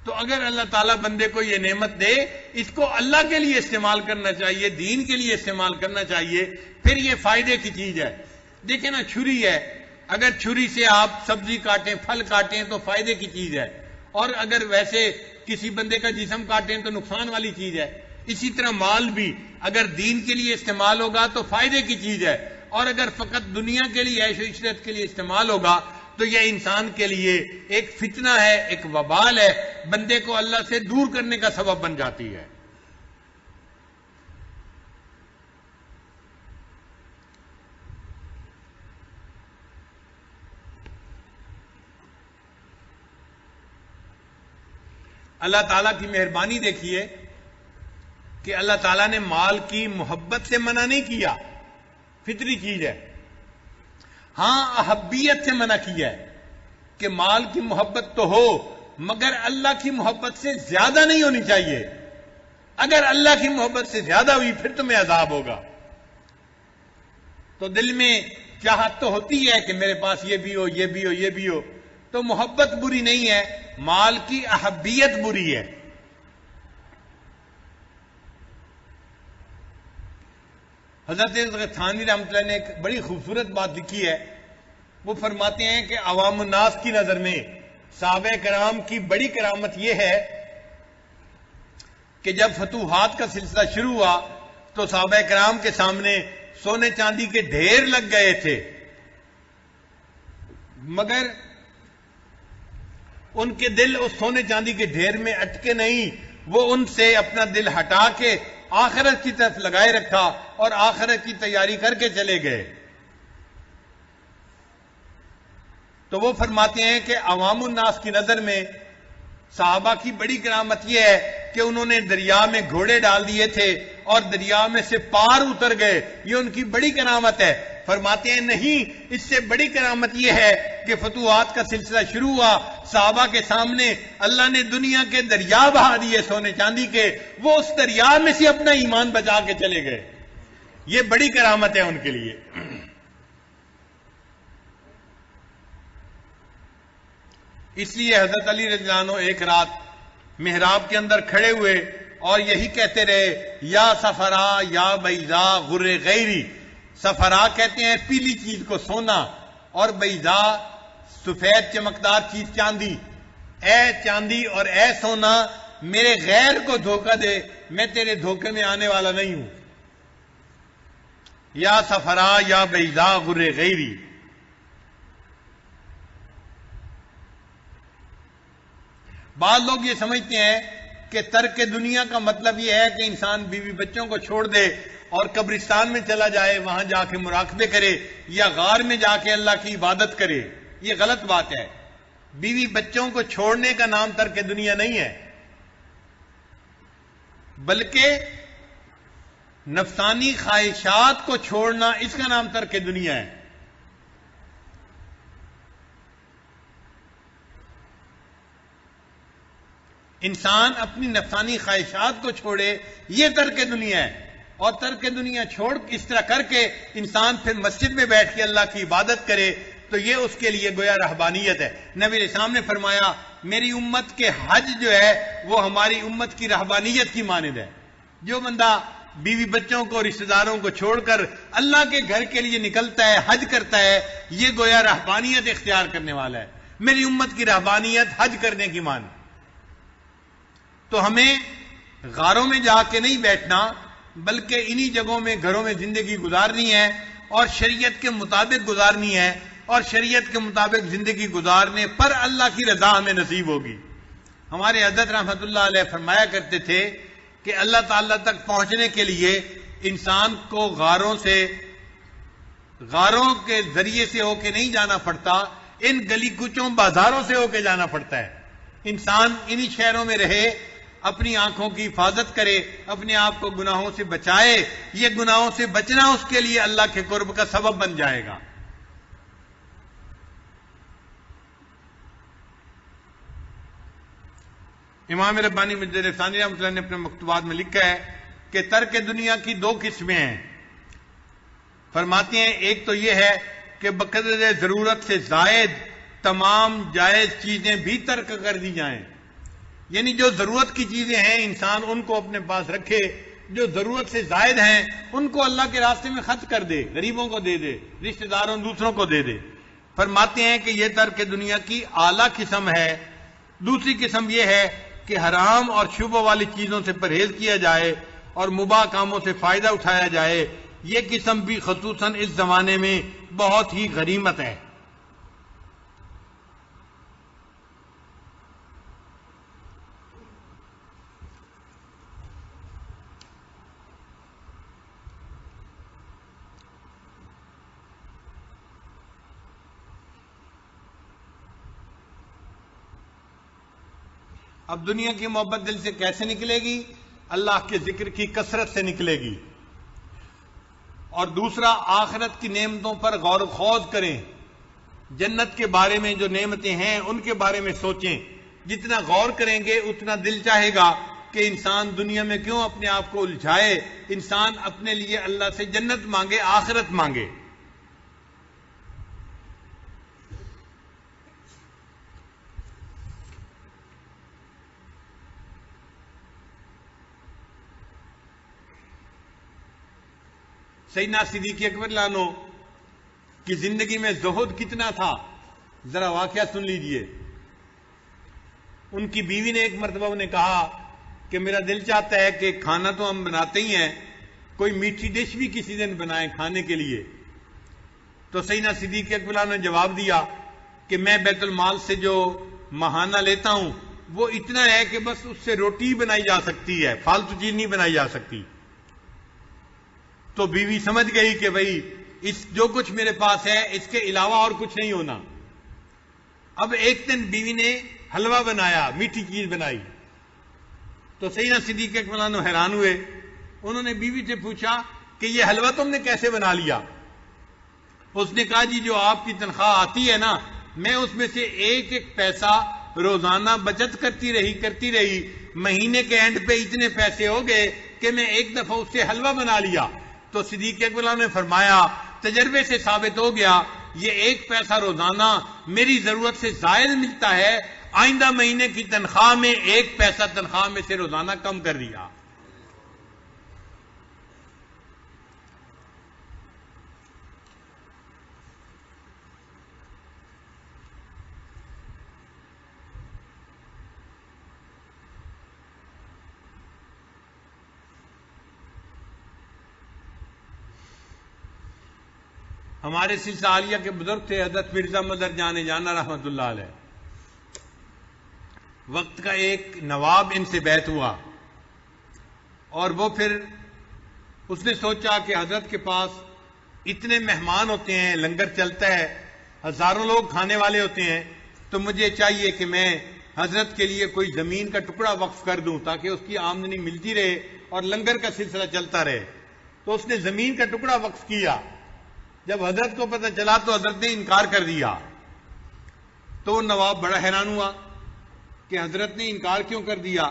تو اگر اللہ تعالیٰ بندے کو یہ نعمت دے، اس کو اللہ کے لیے استعمال کرنا چاہیے، دین کے لیے استعمال کرنا چاہیے، پھر یہ فائدے کی چیز ہے. دیکھیں نا چھری ہے، اگر چھری سے آپ سبزی کاٹیں، پھل کاٹیں تو فائدے کی چیز ہے، اور اگر ویسے کسی بندے کا جسم کاٹیں تو نقصان والی چیز ہے. اسی طرح مال بھی اگر دین کے لیے استعمال ہوگا تو فائدے کی چیز ہے، اور اگر فقط دنیا کے لیے عیش و عشرت کے لیے استعمال ہوگا تو یہ انسان کے لیے ایک فتنہ ہے، ایک وبال ہے، بندے کو اللہ سے دور کرنے کا سبب بن جاتی ہے. اللہ تعالیٰ کی مہربانی دیکھیے کہ اللہ تعالیٰ نے مال کی محبت سے منع نہیں کیا، فطری چیز ہے. ہاں احبیت سے منع کیا ہے کہ مال کی محبت تو ہو مگر اللہ کی محبت سے زیادہ نہیں ہونی چاہیے. اگر اللہ کی محبت سے زیادہ ہوئی پھر تمہیں عذاب ہوگا. تو دل میں چاہت تو ہوتی ہے کہ میرے پاس یہ بھی ہو، یہ بھی ہو، یہ بھی ہو، تو محبت بری نہیں ہے، مال کی احبیت بری ہے. حضرت تھانوی رحمۃ اللہ نے ایک بڑی خوبصورت بات لکھی ہے. وہ فرماتے ہیں کہ عوام الناس کی نظر میں صحابہ کرام کی بڑی کرامت یہ ہے کہ جب فتوحات کا سلسلہ شروع ہوا تو صحابہ کرام کے سامنے سونے چاندی کے ڈھیر لگ گئے تھے، مگر ان کے دل اس سونے چاندی کے ڈھیر میں اٹکے نہیں. وہ ان سے اپنا دل ہٹا کے آخرت کی طرف لگائے رکھا اور آخرت کی تیاری کر کے چلے گئے. تو وہ فرماتے ہیں کہ عوام الناس کی نظر میں صحابہ کی بڑی کرامت یہ ہے کہ انہوں نے دریا میں گھوڑے ڈال دیے تھے اور دریا میں سے پار اتر گئے. یہ ان کی بڑی کرامت ہے. فرماتے ہیں نہیں، اس سے بڑی کرامت یہ ہے کہ فتوحات کا سلسلہ شروع ہوا، صحابہ کے سامنے اللہ نے دنیا کے دریا بہا دیے سونے چاندی کے، وہ اس دریا میں سے اپنا ایمان بچا کے چلے گئے. یہ بڑی کرامت ہے ان کے لیے. اس لیے حضرت علی رضی اللہ عنہ ایک رات محراب کے اندر کھڑے ہوئے اور یہی کہتے رہے، یا صفرا یا بیضا غر غیری. صفرا کہتے ہیں پیلی چیز کو سونا، اور بیضا سفید چمکدار چیز چاندی. اے چاندی اور اے سونا، میرے غیر کو دھوکہ دے، میں تیرے دھوکے میں آنے والا نہیں ہوں. یا صفرا یا بیضا غر غیری. بعض لوگ یہ سمجھتے ہیں کہ ترک دنیا کا مطلب یہ ہے کہ انسان بیوی بچوں کو چھوڑ دے اور قبرستان میں چلا جائے، وہاں جا کے مراقبے کرے یا غار میں جا کے اللہ کی عبادت کرے. یہ غلط بات ہے. بیوی بچوں کو چھوڑنے کا نام ترک دنیا نہیں ہے، بلکہ نفسانی خواہشات کو چھوڑنا اس کا نام ترک دنیا ہے. انسان اپنی نفسانی خواہشات کو چھوڑے، یہ ترک دنیا ہے. اور ترک دنیا چھوڑ اس طرح کر کے انسان پھر مسجد میں بیٹھ کے اللہ کی عبادت کرے تو یہ اس کے لیے گویا رہبانیت ہے. نبی علیہ السلام نے فرمایا میری امت کے حج جو ہے وہ ہماری امت کی رہبانیت کی مانند ہے. جو بندہ بیوی بچوں کو رشتہ داروں کو چھوڑ کر اللہ کے گھر کے لیے نکلتا ہے، حج کرتا ہے، یہ گویا رہبانیت اختیار کرنے والا ہے. میری امت کی رہبانیت حج کرنے کی مان. تو ہمیں غاروں میں جا کے نہیں بیٹھنا، بلکہ انہی جگہوں میں گھروں میں زندگی گزارنی ہے اور شریعت کے مطابق گزارنی ہے، اور شریعت کے مطابق زندگی گزارنے پر اللہ کی رضا ہمیں نصیب ہوگی. ہمارے حضرت رحمت اللہ علیہ فرمایا کرتے تھے کہ اللہ تعالیٰ تک پہنچنے کے لیے انسان کو غاروں کے ذریعے سے ہو کے نہیں جانا پڑتا، ان گلی کوچوں بازاروں سے ہو کے جانا پڑتا ہے. انسان انہی شہروں میں رہے، اپنی آنکھوں کی حفاظت کرے، اپنے آپ کو گناہوں سے بچائے. یہ گناہوں سے بچنا اس کے لیے اللہ کے قرب کا سبب بن جائے گا. امام ربانی مجدد ثانی رحمۃ اللہ نے اپنے مکتوبات میں لکھا ہے کہ ترک دنیا کی دو قسمیں ہیں. فرماتے ہیں ایک تو یہ ہے کہ بقدر ضرورت سے زائد تمام جائز چیزیں بھی ترک کر دی جائیں. یعنی جو ضرورت کی چیزیں ہیں انسان ان کو اپنے پاس رکھے، جو ضرورت سے زائد ہیں ان کو اللہ کے راستے میں خرچ کر دے، غریبوں کو دے دے، رشتہ داروں دوسروں کو دے دے. فرماتے ہیں کہ یہ ترک دنیا کی اعلیٰ قسم ہے. دوسری قسم یہ ہے کہ حرام اور شبہ والی چیزوں سے پرہیز کیا جائے اور مباح کاموں سے فائدہ اٹھایا جائے. یہ قسم بھی خصوصاً اس زمانے میں بہت ہی غنیمت ہے. اب دنیا کی محبت دل سے کیسے نکلے گی؟ اللہ کے ذکر کی کثرت سے نکلے گی. اور دوسرا، آخرت کی نعمتوں پر غور و خوض کریں. جنت کے بارے میں جو نعمتیں ہیں ان کے بارے میں سوچیں. جتنا غور کریں گے اتنا دل چاہے گا کہ انسان دنیا میں کیوں اپنے آپ کو الجھائے، انسان اپنے لیے اللہ سے جنت مانگے، آخرت مانگے. سیدنا صدیق اکبر لانو کی زندگی میں زہد کتنا تھا، ذرا واقعہ سن لیجئے۔ ان کی بیوی نے ایک مرتبہ انہیں کہا کہ میرا دل چاہتا ہے کہ کھانا تو ہم بناتے ہی ہیں، کوئی میٹھی ڈش بھی کسی دن بنائیں کھانے کے لیے۔ تو سیدنا صدیق اکبر نے جواب دیا کہ میں بیت المال سے جو ماہانہ لیتا ہوں وہ اتنا ہے کہ بس اس سے روٹی بنائی جا سکتی ہے، فالتو چیز نہیں بنائی جا سکتی۔ تو بیوی سمجھ گئی کہ بھئی جو کچھ میرے پاس ہے اس کے علاوہ اور کچھ نہیں ہونا۔ اب ایک دن بیوی نے حلوہ بنایا، میٹھی چیز بنائی، تو سیدنا صدیق اکبر عنہ حیران ہوئے۔ انہوں نے بیوی سے پوچھا کہ یہ حلوہ تم نے کیسے بنا لیا؟ اس نے کہا جی جو آپ کی تنخواہ آتی ہے نا، میں اس میں سے ایک ایک پیسہ روزانہ بچت کرتی رہی، مہینے کے اینڈ پہ اتنے پیسے ہو گئے کہ میں ایک دفعہ اس سے حلوہ بنا لیا۔ تو صدیق اکبر نے فرمایا تجربے سے ثابت ہو گیا یہ ایک پیسہ روزانہ میری ضرورت سے زائد ملتا ہے، آئندہ مہینے کی تنخواہ میں ایک پیسہ تنخواہ میں سے روزانہ کم کر دیا۔ ہمارے سلسلہ عالیہ کے بزرگ تھے حضرت مرزا مظہر جان جانا رحمت اللہ علیہ، وقت کا ایک نواب ان سے بیعت ہوا، اور وہ پھر اس نے سوچا کہ حضرت کے پاس اتنے مہمان ہوتے ہیں، لنگر چلتا ہے، ہزاروں لوگ کھانے والے ہوتے ہیں، تو مجھے چاہیے کہ میں حضرت کے لیے کوئی زمین کا ٹکڑا وقف کر دوں تاکہ اس کی آمدنی ملتی رہے اور لنگر کا سلسلہ چلتا رہے۔ تو اس نے زمین کا ٹکڑا وقف کیا۔ جب حضرت کو پتہ چلا تو حضرت نے انکار کر دیا، تو وہ نواب بڑا حیران ہوا کہ حضرت نے انکار کیوں کر دیا۔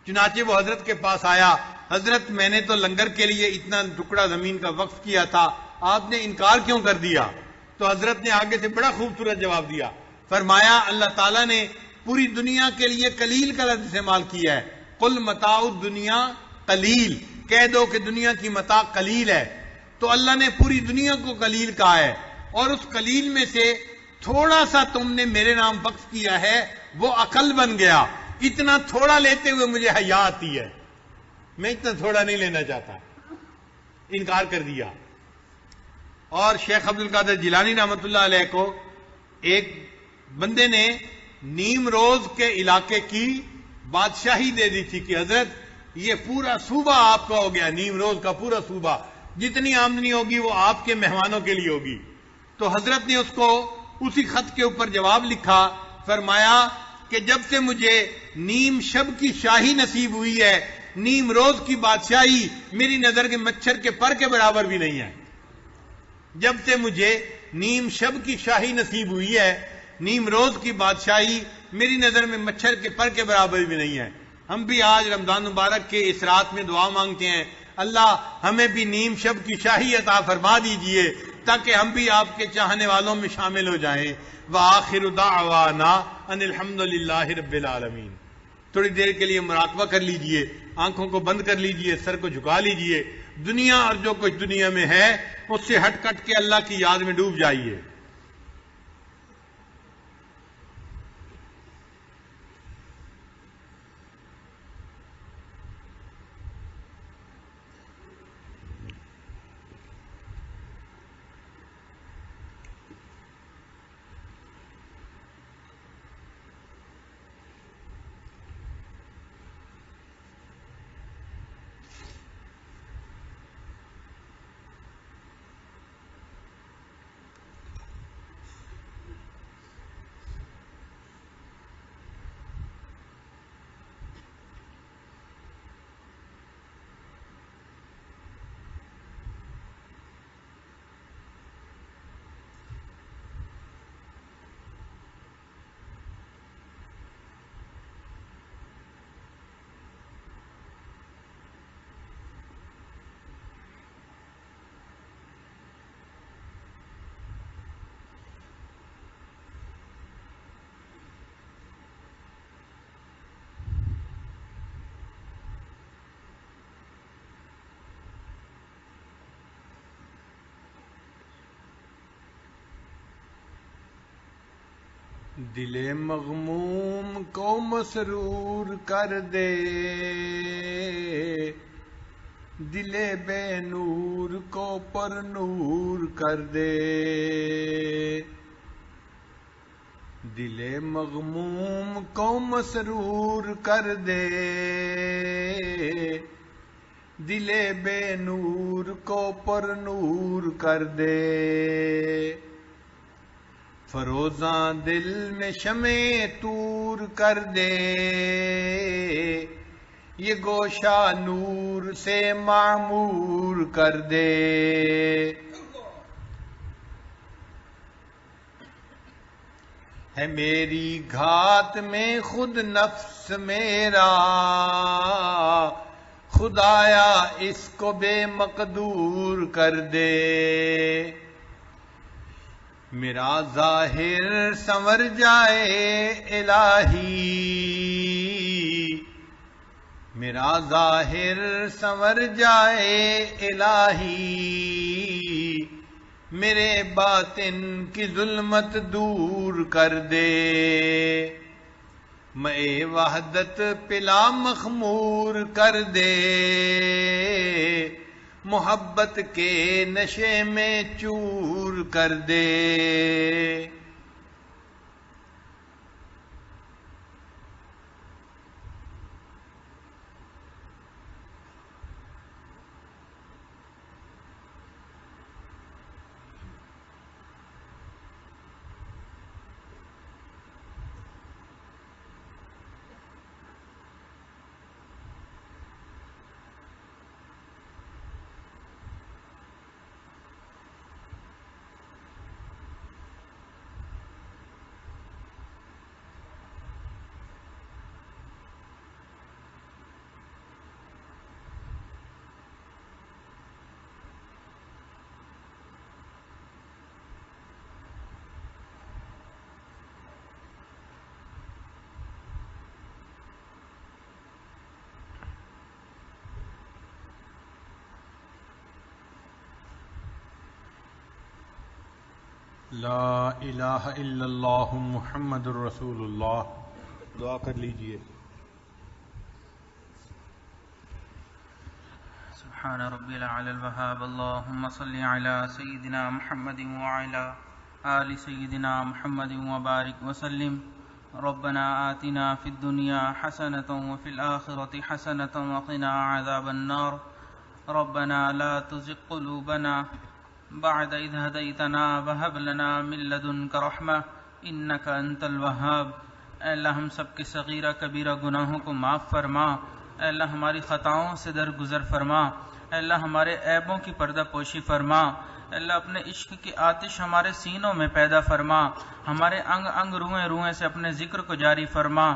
چنانچہ وہ حضرت کے پاس آیا، حضرت میں نے تو لنگر کے لیے اتنا ٹکڑا زمین کا وقف کیا تھا، آپ نے انکار کیوں کر دیا؟ تو حضرت نے آگے سے بڑا خوبصورت جواب دیا، فرمایا اللہ تعالیٰ نے پوری دنیا کے لیے قلیل کا لفظ استعمال کیا ہے، قل متاع الدنیا قلیل، کہہ دو کہ دنیا کی متاع قلیل ہے۔ تو اللہ نے پوری دنیا کو قلیل کہا ہے، اور اس قلیل میں سے تھوڑا سا تم نے میرے نام وقف کیا ہے، وہ عقل بن گیا۔ اتنا تھوڑا لیتے ہوئے مجھے حیا آتی ہے، میں اتنا تھوڑا نہیں لینا چاہتا، انکار کر دیا۔ اور شیخ عبد القادر جیلانی رحمت اللہ علیہ کو ایک بندے نے نیم روز کے علاقے کی بادشاہی دے دی تھی کہ حضرت یہ پورا صوبہ آپ کا ہو گیا، نیم روز کا پورا صوبہ، جتنی آمدنی ہوگی وہ آپ کے مہمانوں کے لیے ہوگی۔ تو حضرت نے اس کو اسی خط کے اوپر جواب لکھا، فرمایا کہ جب سے مجھے نیم شب کی شاہی نصیب ہوئی ہے، نیم روز کی بادشاہی میری نظر کے مچھر کے پر کے برابر بھی نہیں ہے۔ جب سے مجھے نیم شب کی شاہی نصیب ہوئی ہے، نیم روز کی بادشاہی میری نظر میں مچھر کے پر کے برابر بھی نہیں ہے۔ ہم بھی آج رمضان مبارک کے اس رات میں دعا مانگتے ہیں، اللہ ہمیں بھی نیم شب کی شاہی عطا فرما دیجئے تاکہ ہم بھی آپ کے چاہنے والوں میں شامل ہو جائیں۔ وآخر دعوانا ان الحمد للہ رب العالمین۔ تھوڑی دیر کے لیے مراقبہ کر لیجئے، آنکھوں کو بند کر لیجئے، سر کو جھکا لیجئے، دنیا اور جو کچھ دنیا میں ہے اس سے ہٹ کٹ کے اللہ کی یاد میں ڈوب جائیے۔ دل مغموم کو مسرور کر دے، دل بے نور کو پر نور کر دے، دل مغموم کو مسرور کر دے، دل بے نور کو پر نور کر دے، فروزاں دل میں شمع طور کر دے، یہ گوشہ نور سے معمور کر دے، ہے میری گھات میں خود نفس میرا، خدایا اس کو بے مقدور کر دے، میرا ظاہر سنور جائے الہی، میرا ظاہر سنور جائے الہی، میرے باطن کی ظلمت دور کر دے، میں وحدت پلا مخمور کر دے، محبت کے نشے میں چور کر دے، لا الہ الا اللہ محمد الرسول اللہ. دعا کر لیجئے. سبحان ربی العلی الوہاب. اللہم صلی علی سیدنا محمد وعلی آل سیدنا محمد وبارک وسلم. ربنا آتنا فی الدنیا حسنة وفی الآخرة حسنة وقنا عذاب النار. ربنا لا تزغ قلوبنا بعد إذ هديتنا وهب لنا من لدنك رحمة إنك أنت الوهاب. اے اللہ ہم سب کے صغیرہ کبیرہ گناہوں کو معاف فرما. اے اللہ ہماری خطاؤں سے درگزر فرما. اے اللہ ہمارے عیبوں کی پردہ پوشی فرما. اے اللہ اپنے عشق کی آتش ہمارے سینوں میں پیدا فرما. ہمارے انگ انگ روئیں روئیں سے اپنے ذکر کو جاری فرما.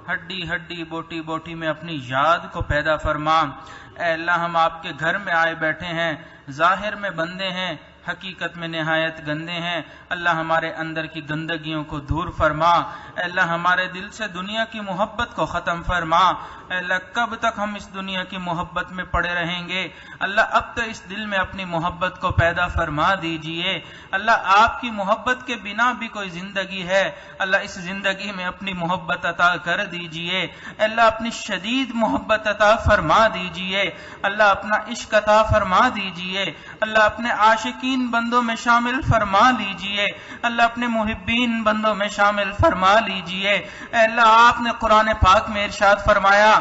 ہڈی ہڈی بوٹی بوٹی میں اپنی یاد کو پیدا فرما. اے اللہ ہم آپ کے گھر میں آئے بیٹھے ہیں. ظاہر میں بندے ہیں، حقیقت میں نہایت گندے ہیں. اللہ ہمارے اندر کی گندگیوں کو دور فرما. اے اللہ ہمارے دل سے دنیا کی محبت کو ختم فرما. اے اللہ کب تک ہم اس دنیا کی محبت میں پڑے رہیں گے؟ اللہ اب تو اس دل میں اپنی محبت کو پیدا فرما دیجئے. اللہ آپ کی محبت کے بنا بھی کوئی زندگی ہے، اللہ اس زندگی میں اپنی محبت عطا کر دیجئے. اے اللہ اپنی شدید محبت عطا فرما دیجئے. اللہ اپنا عشق عطا فرما دیجئے. اللہ اپنے عاشقین بندوں میں شامل فرما لیجئے. اللہ اپنے محبین بندوں میں شامل فرما لیجئے. اے اللہ آپ نے قرآن پاک میں ارشاد فرمایا،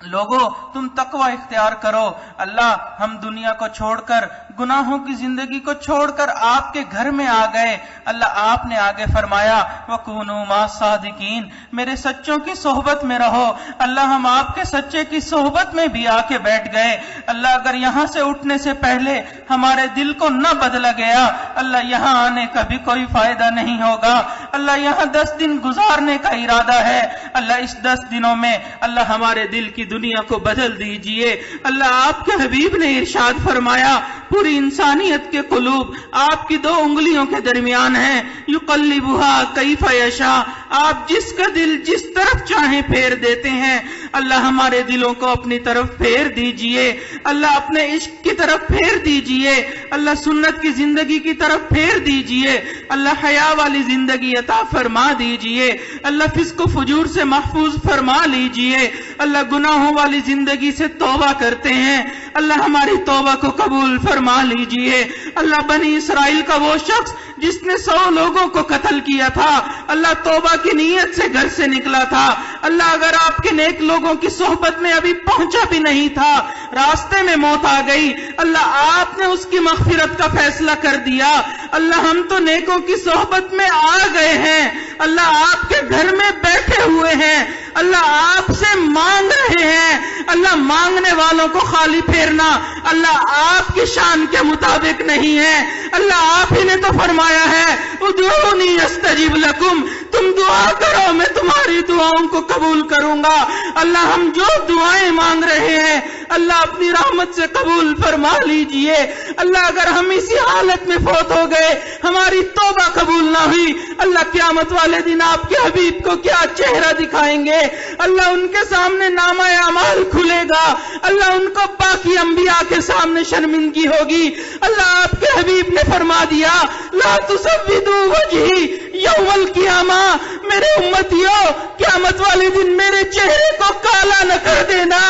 لوگو تم تقوی اختیار کرو. اللہ ہم دنیا کو چھوڑ کر، گناہوں کی زندگی کو چھوڑ کر آپ کے گھر میں آ گئے. اللہ آپ نے آگے فرمایا وَكُونُوا مَعَ الصَّادِقِينَ، میرے سچوں کی صحبت میں رہو. اللہ ہم آپ کے سچے کی صحبت میں بھی آ کے بیٹھ گئے. اللہ اگر یہاں سے اٹھنے سے پہلے ہمارے دل کو نہ بدلا گیا، اللہ یہاں آنے کا بھی کوئی فائدہ نہیں ہوگا. اللہ یہاں 10 دن گزارنے کا ارادہ ہے. اللہ اس 10 دنوں میں اللہ ہمارے دل کی دنیا کو بدل دیجئے. اللہ آپ کے حبیب نے ارشاد فرمایا پوری انسانیت کے قلوب آپ کی 2 انگلیوں کے درمیان ہیں. یقلبها کیف یشاء، آپ جس کا دل جس طرف چاہیں پھیر دیتے ہیں، اللہ ہمارے دلوں کو اپنی طرف پھیر دیجئے، اللہ اپنے عشق کی طرف پھیر دیجئے، اللہ سنت کی زندگی کی طرف پھیر دیجئے، اللہ حیا والی زندگی عطا فرما دیجئے، اللہ فسق و فجور سے محفوظ فرما لیجئے، اللہ گناہوں والی زندگی سے توبہ کرتے ہیں، اللہ ہماری توبہ کو قبول فرما لیجئے، اللہ بنی اسرائیل کا وہ شخص جس نے 100 لوگوں کو قتل کیا تھا، اللہ توبہ کی نیت سے گھر سے نکلا تھا، اللہ اگر آپ کے نیک لوگوں کی صحبت میں ابھی پہنچا بھی نہیں تھا، راستے میں موت آ گئی، اللہ آپ نے اس کی مغفرت کا فیصلہ کر دیا، اللہ ہم تو نیکوں کی صحبت میں آ گئے ہیں، اللہ آپ کے گھر میں بیٹھے ہوئے ہیں، اللہ آپ سے مانگ رہے ہیں، اللہ مانگنے والوں کو خالی پھیرنا اللہ آپ کی شان کے مطابق نہیں ہے، اللہ آپ ہی نے تو فرمایا ہے ادعونی استجب لکم، تم دعا کرو میں تمہاری دعاؤں کو قبول کروں گا، اللہ ہم جو دعائیں مانگ رہے ہیں اللہ اپنی رحمت سے قبول فرما لیجئے، اللہ اگر ہم اسی حالت میں فوت ہو گئے، ہماری توبہ قبول نہ ہوئی، اللہ قیامت والے دن آپ کے حبیب کو کیا چہرہ دکھائیں گے، اللہ ان کے سامنے نامہ اعمال کھلے گا، اللہ ان کو باقی انبیاء کے سامنے شرمندگی ہوگی، اللہ آپ کے حبیب نے فرما دیا لا تسودوا وجہی یوم القیامہ، میرے امتیوں قیامت والے دن میرے چہرے کو کالا نہ کر دینا،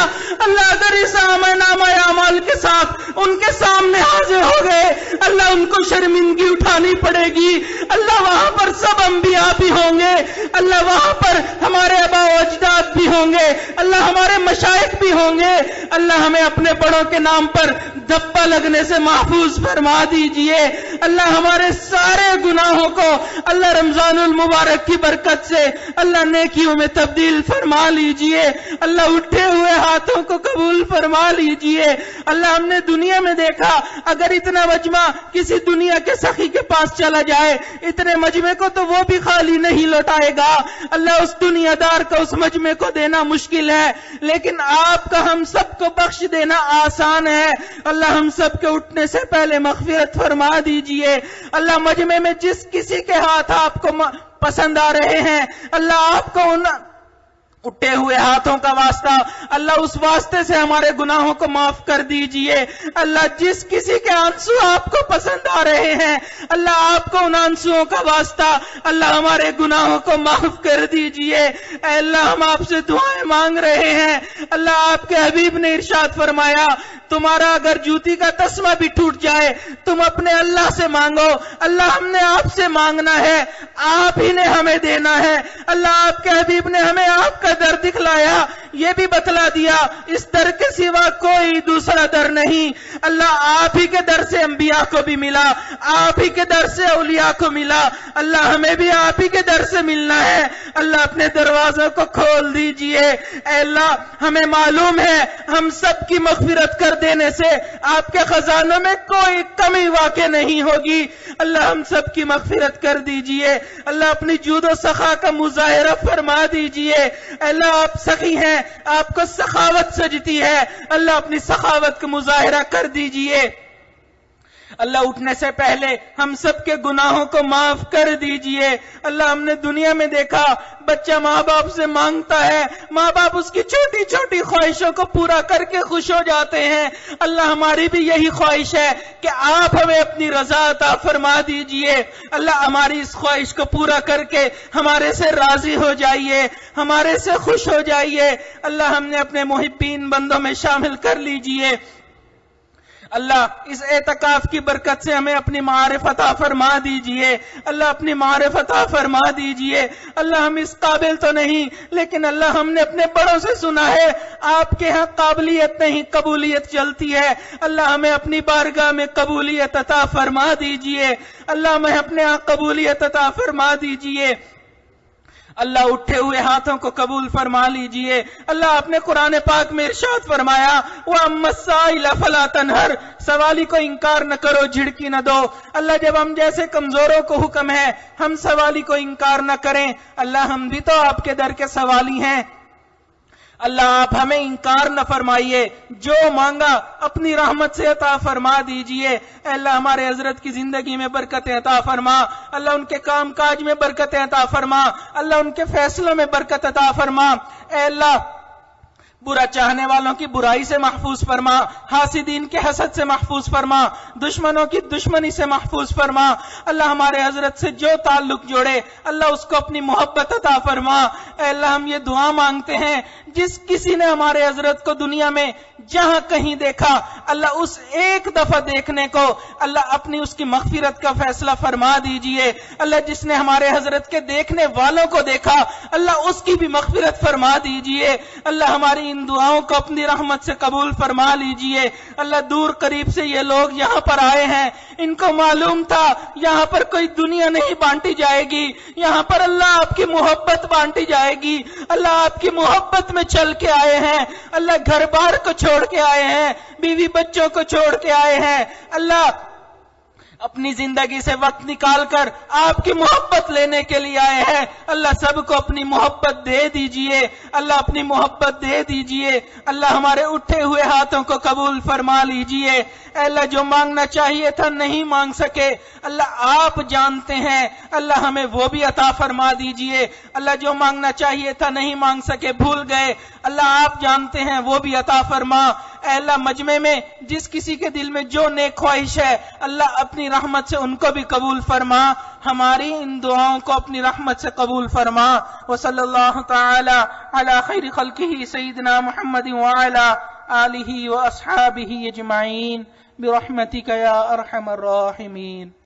اللہ اگر اس نامہ اعمال کے ساتھ ان کے سامنے حاضر ہو گئے اللہ ان کو شرمندگی اٹھانی پڑے گی، اللہ وہاں پر سب انبیاء بھی ہوں گے، اللہ وہاں پر ہمارے آباء و اجداد بھی ہوں گے، اللہ ہمارے مشائخ بھی ہوں گے، اللہ ہمیں اپنے بڑوں کے نام پر دھپا لگنے سے محفوظ فرما دیجئے، اللہ ہمارے سارے گناہوں کو اللہ رمضان المبارک کی برکت سے اللہ نیکیوں میں تبدیل فرما لیجئے، اللہ اٹھے ہوئے ہاتھوں کو قبول فرما لیجئے، اللہ ہم نے دنیا میں دیکھا اگر اتنا مجمع کسی دنیا کے سخی کے پاس چلا جائے اتنے مجمع کو تو وہ بھی خالی نہیں لوٹائے گا، اللہ اس دنیا دار کو اس مجمع کو دینا مشکل ہے لیکن آپ کا ہم سب کو بخش دینا آسان ہے، اللہ ہم سب کے اٹھنے سے پہلے مغفرت فرما دیجئے، اللہ مجمع میں جس کسی کے ہاتھ آپ کو پسند آ رہے ہیں اللہ آپ کو ان اٹھے ہوئے ہاتھوں کا واسطہ اللہ اس واسطے سے ہمارے گناہوں کو معاف کر دیجئے، اللہ جس کسی کے آنسو آپ کو پسند آ رہے ہیں اللہ آپ کو ان آنسوؤں کا واسطہ اللہ ہمارے گناہوں کو معاف کر دیجئے، اے اللہ ہم آپ سے دعائیں مانگ رہے ہیں، اللہ آپ کے حبیب نے ارشاد فرمایا تمہارا اگر جوتی کا تسمہ بھی ٹوٹ جائے تم اپنے اللہ سے مانگو، اللہ ہم نے آپ سے مانگنا ہے آپ ہی نے ہمیں دینا ہے، اللہ آپ کے حبیب نے ہمیں آپ کا در دکھلایا، یہ بھی بتلا دیا اس در کے سوا کوئی دوسرا در نہیں، اللہ آپ ہی کے در سے انبیاء کو بھی ملا، آپ ہی کے در سے اولیاء کو ملا، اللہ ہمیں بھی آپ ہی کے در سے ملنا ہے، اللہ اپنے دروازوں کو کھول دیجئے، اے اللہ ہمیں معلوم ہے ہم سب کی مغفرت کر دینے سے آپ کے خزانوں میں کوئی کمی واقع نہیں ہوگی، اللہ ہم سب کی مغفرت کر دیجئے، اللہ اپنی جود و سخا کا مظاہرہ فرما دیجئے، اللہ آپ سخی ہیں آپ کو سخاوت سجتی ہے، اللہ اپنی سخاوت کا مظاہرہ کر دیجئے، اللہ اٹھنے سے پہلے ہم سب کے گناہوں کو معاف کر دیجئے، اللہ ہم نے دنیا میں دیکھا بچہ ماں باپ سے مانگتا ہے، ماں باپ اس کی چھوٹی چھوٹی خواہشوں کو پورا کر کے خوش ہو جاتے ہیں، اللہ ہماری بھی یہی خواہش ہے کہ آپ ہمیں اپنی رضا عطا فرما دیجئے، اللہ ہماری اس خواہش کو پورا کر کے ہمارے سے راضی ہو جائیے، ہمارے سے خوش ہو جائیے، اللہ ہم نے اپنے محبین بندوں میں شامل کر لیجئے، اللہ اس اعتکاف کی برکت سے ہمیں اپنی معارف عطا فرما دیجئے، اللہ اپنی معارف عطا فرما دیجئے، اللہ ہم اس قابل تو نہیں لیکن اللہ ہم نے اپنے بڑوں سے سنا ہے آپ کے ہاں قابلیت نہیں قبولیت چلتی ہے، اللہ ہمیں اپنی بارگاہ میں قبولیت عطا فرما دیجئے، اللہ ہمیں اپنے ہاں قبولیت عطا فرما دیجئے، اللہ اٹھے ہوئے ہاتھوں کو قبول فرما لیجئے، اللہ آپ نے قرآن پاک میں ارشاد فرمایا وَأَمَّا السَّائِلَ فَلَا تَنْهَرْ، سوالی کو انکار نہ کرو جھڑکی نہ دو، اللہ جب ہم جیسے کمزوروں کو حکم ہے ہم سوالی کو انکار نہ کریں، اللہ ہم بھی تو آپ کے در کے سوالی ہیں، اللہ آپ ہمیں انکار نہ فرمائیے، جو مانگا اپنی رحمت سے عطا فرما دیجئے۔ اے اللہ ہمارے حضرت کی زندگی میں برکت عطا فرما، اللہ ان کے کام کاج میں برکت عطا فرما، اللہ ان کے فیصلوں میں برکت عطا فرما۔ اے اللہ برا چاہنے والوں کی برائی سے محفوظ فرما، حاسدین کے حسد سے محفوظ فرما، دشمنوں کی دشمنی سے محفوظ فرما۔ اللہ ہمارے حضرت سے جو تعلق جوڑے اللہ اس کو اپنی محبت عطا فرما۔ اے اللہ ہم یہ دعا مانگتے ہیں، جس کسی نے ہمارے حضرت کو دنیا میں جہاں کہیں دیکھا اللہ اس ایک دفعہ دیکھنے کو اللہ اپنی اس کی مغفرت کا فیصلہ فرما دیجئے۔ اللہ جس نے ہمارے حضرت کے دیکھنے والوں کو دیکھا اللہ اس کی بھی مغفرت فرما دیجئے۔ اللہ ہماری ان دعاؤں کو اپنی رحمت سے قبول فرما لیجئے۔ اللہ دور قریب سے یہ لوگ یہاں پر آئے ہیں، ان کو معلوم تھا یہاں پر کوئی دنیا نہیں بانٹی جائے گی، یہاں پر اللہ آپ کی محبت بانٹی جائے گی۔ اللہ آپ کی محبت میں چل کے آئے ہیں، اللہ گھر بار کو چھوڑ کے آئے ہیں، بیوی بچوں کو چھوڑ کے آئے ہیں، اللہ اپنی زندگی سے وقت نکال کر آپ کی محبت لینے کے لیے آئے ہیں۔ اللہ سب کو اپنی محبت دے دیجئے، اللہ اپنی محبت دے دیجئے۔ اللہ ہمارے اٹھے ہوئے ہاتھوں کو قبول فرما لیجئے۔ اے اللہ جو مانگنا چاہیے تھا نہیں مانگ سکے اللہ آپ جانتے ہیں، اللہ ہمیں وہ بھی عطا فرما دیجئے۔ اللہ جو مانگنا چاہیے تھا نہیں مانگ سکے بھول گئے اللہ آپ جانتے ہیں وہ بھی عطا فرما۔ اے اللہ مجمع میں جس کسی کے دل میں جو نیک خواہش ہے اللہ اپنی رحمت سے ان کو بھی قبول فرما، ہماری ان دعاؤں کو اپنی رحمت سے قبول فرما۔ وصلی اللہ تعالی علی خیر خلقہ سیدنا محمد وعلی آلہ واصحابہ اجمعین برحمتک یا ارحم الراحمین۔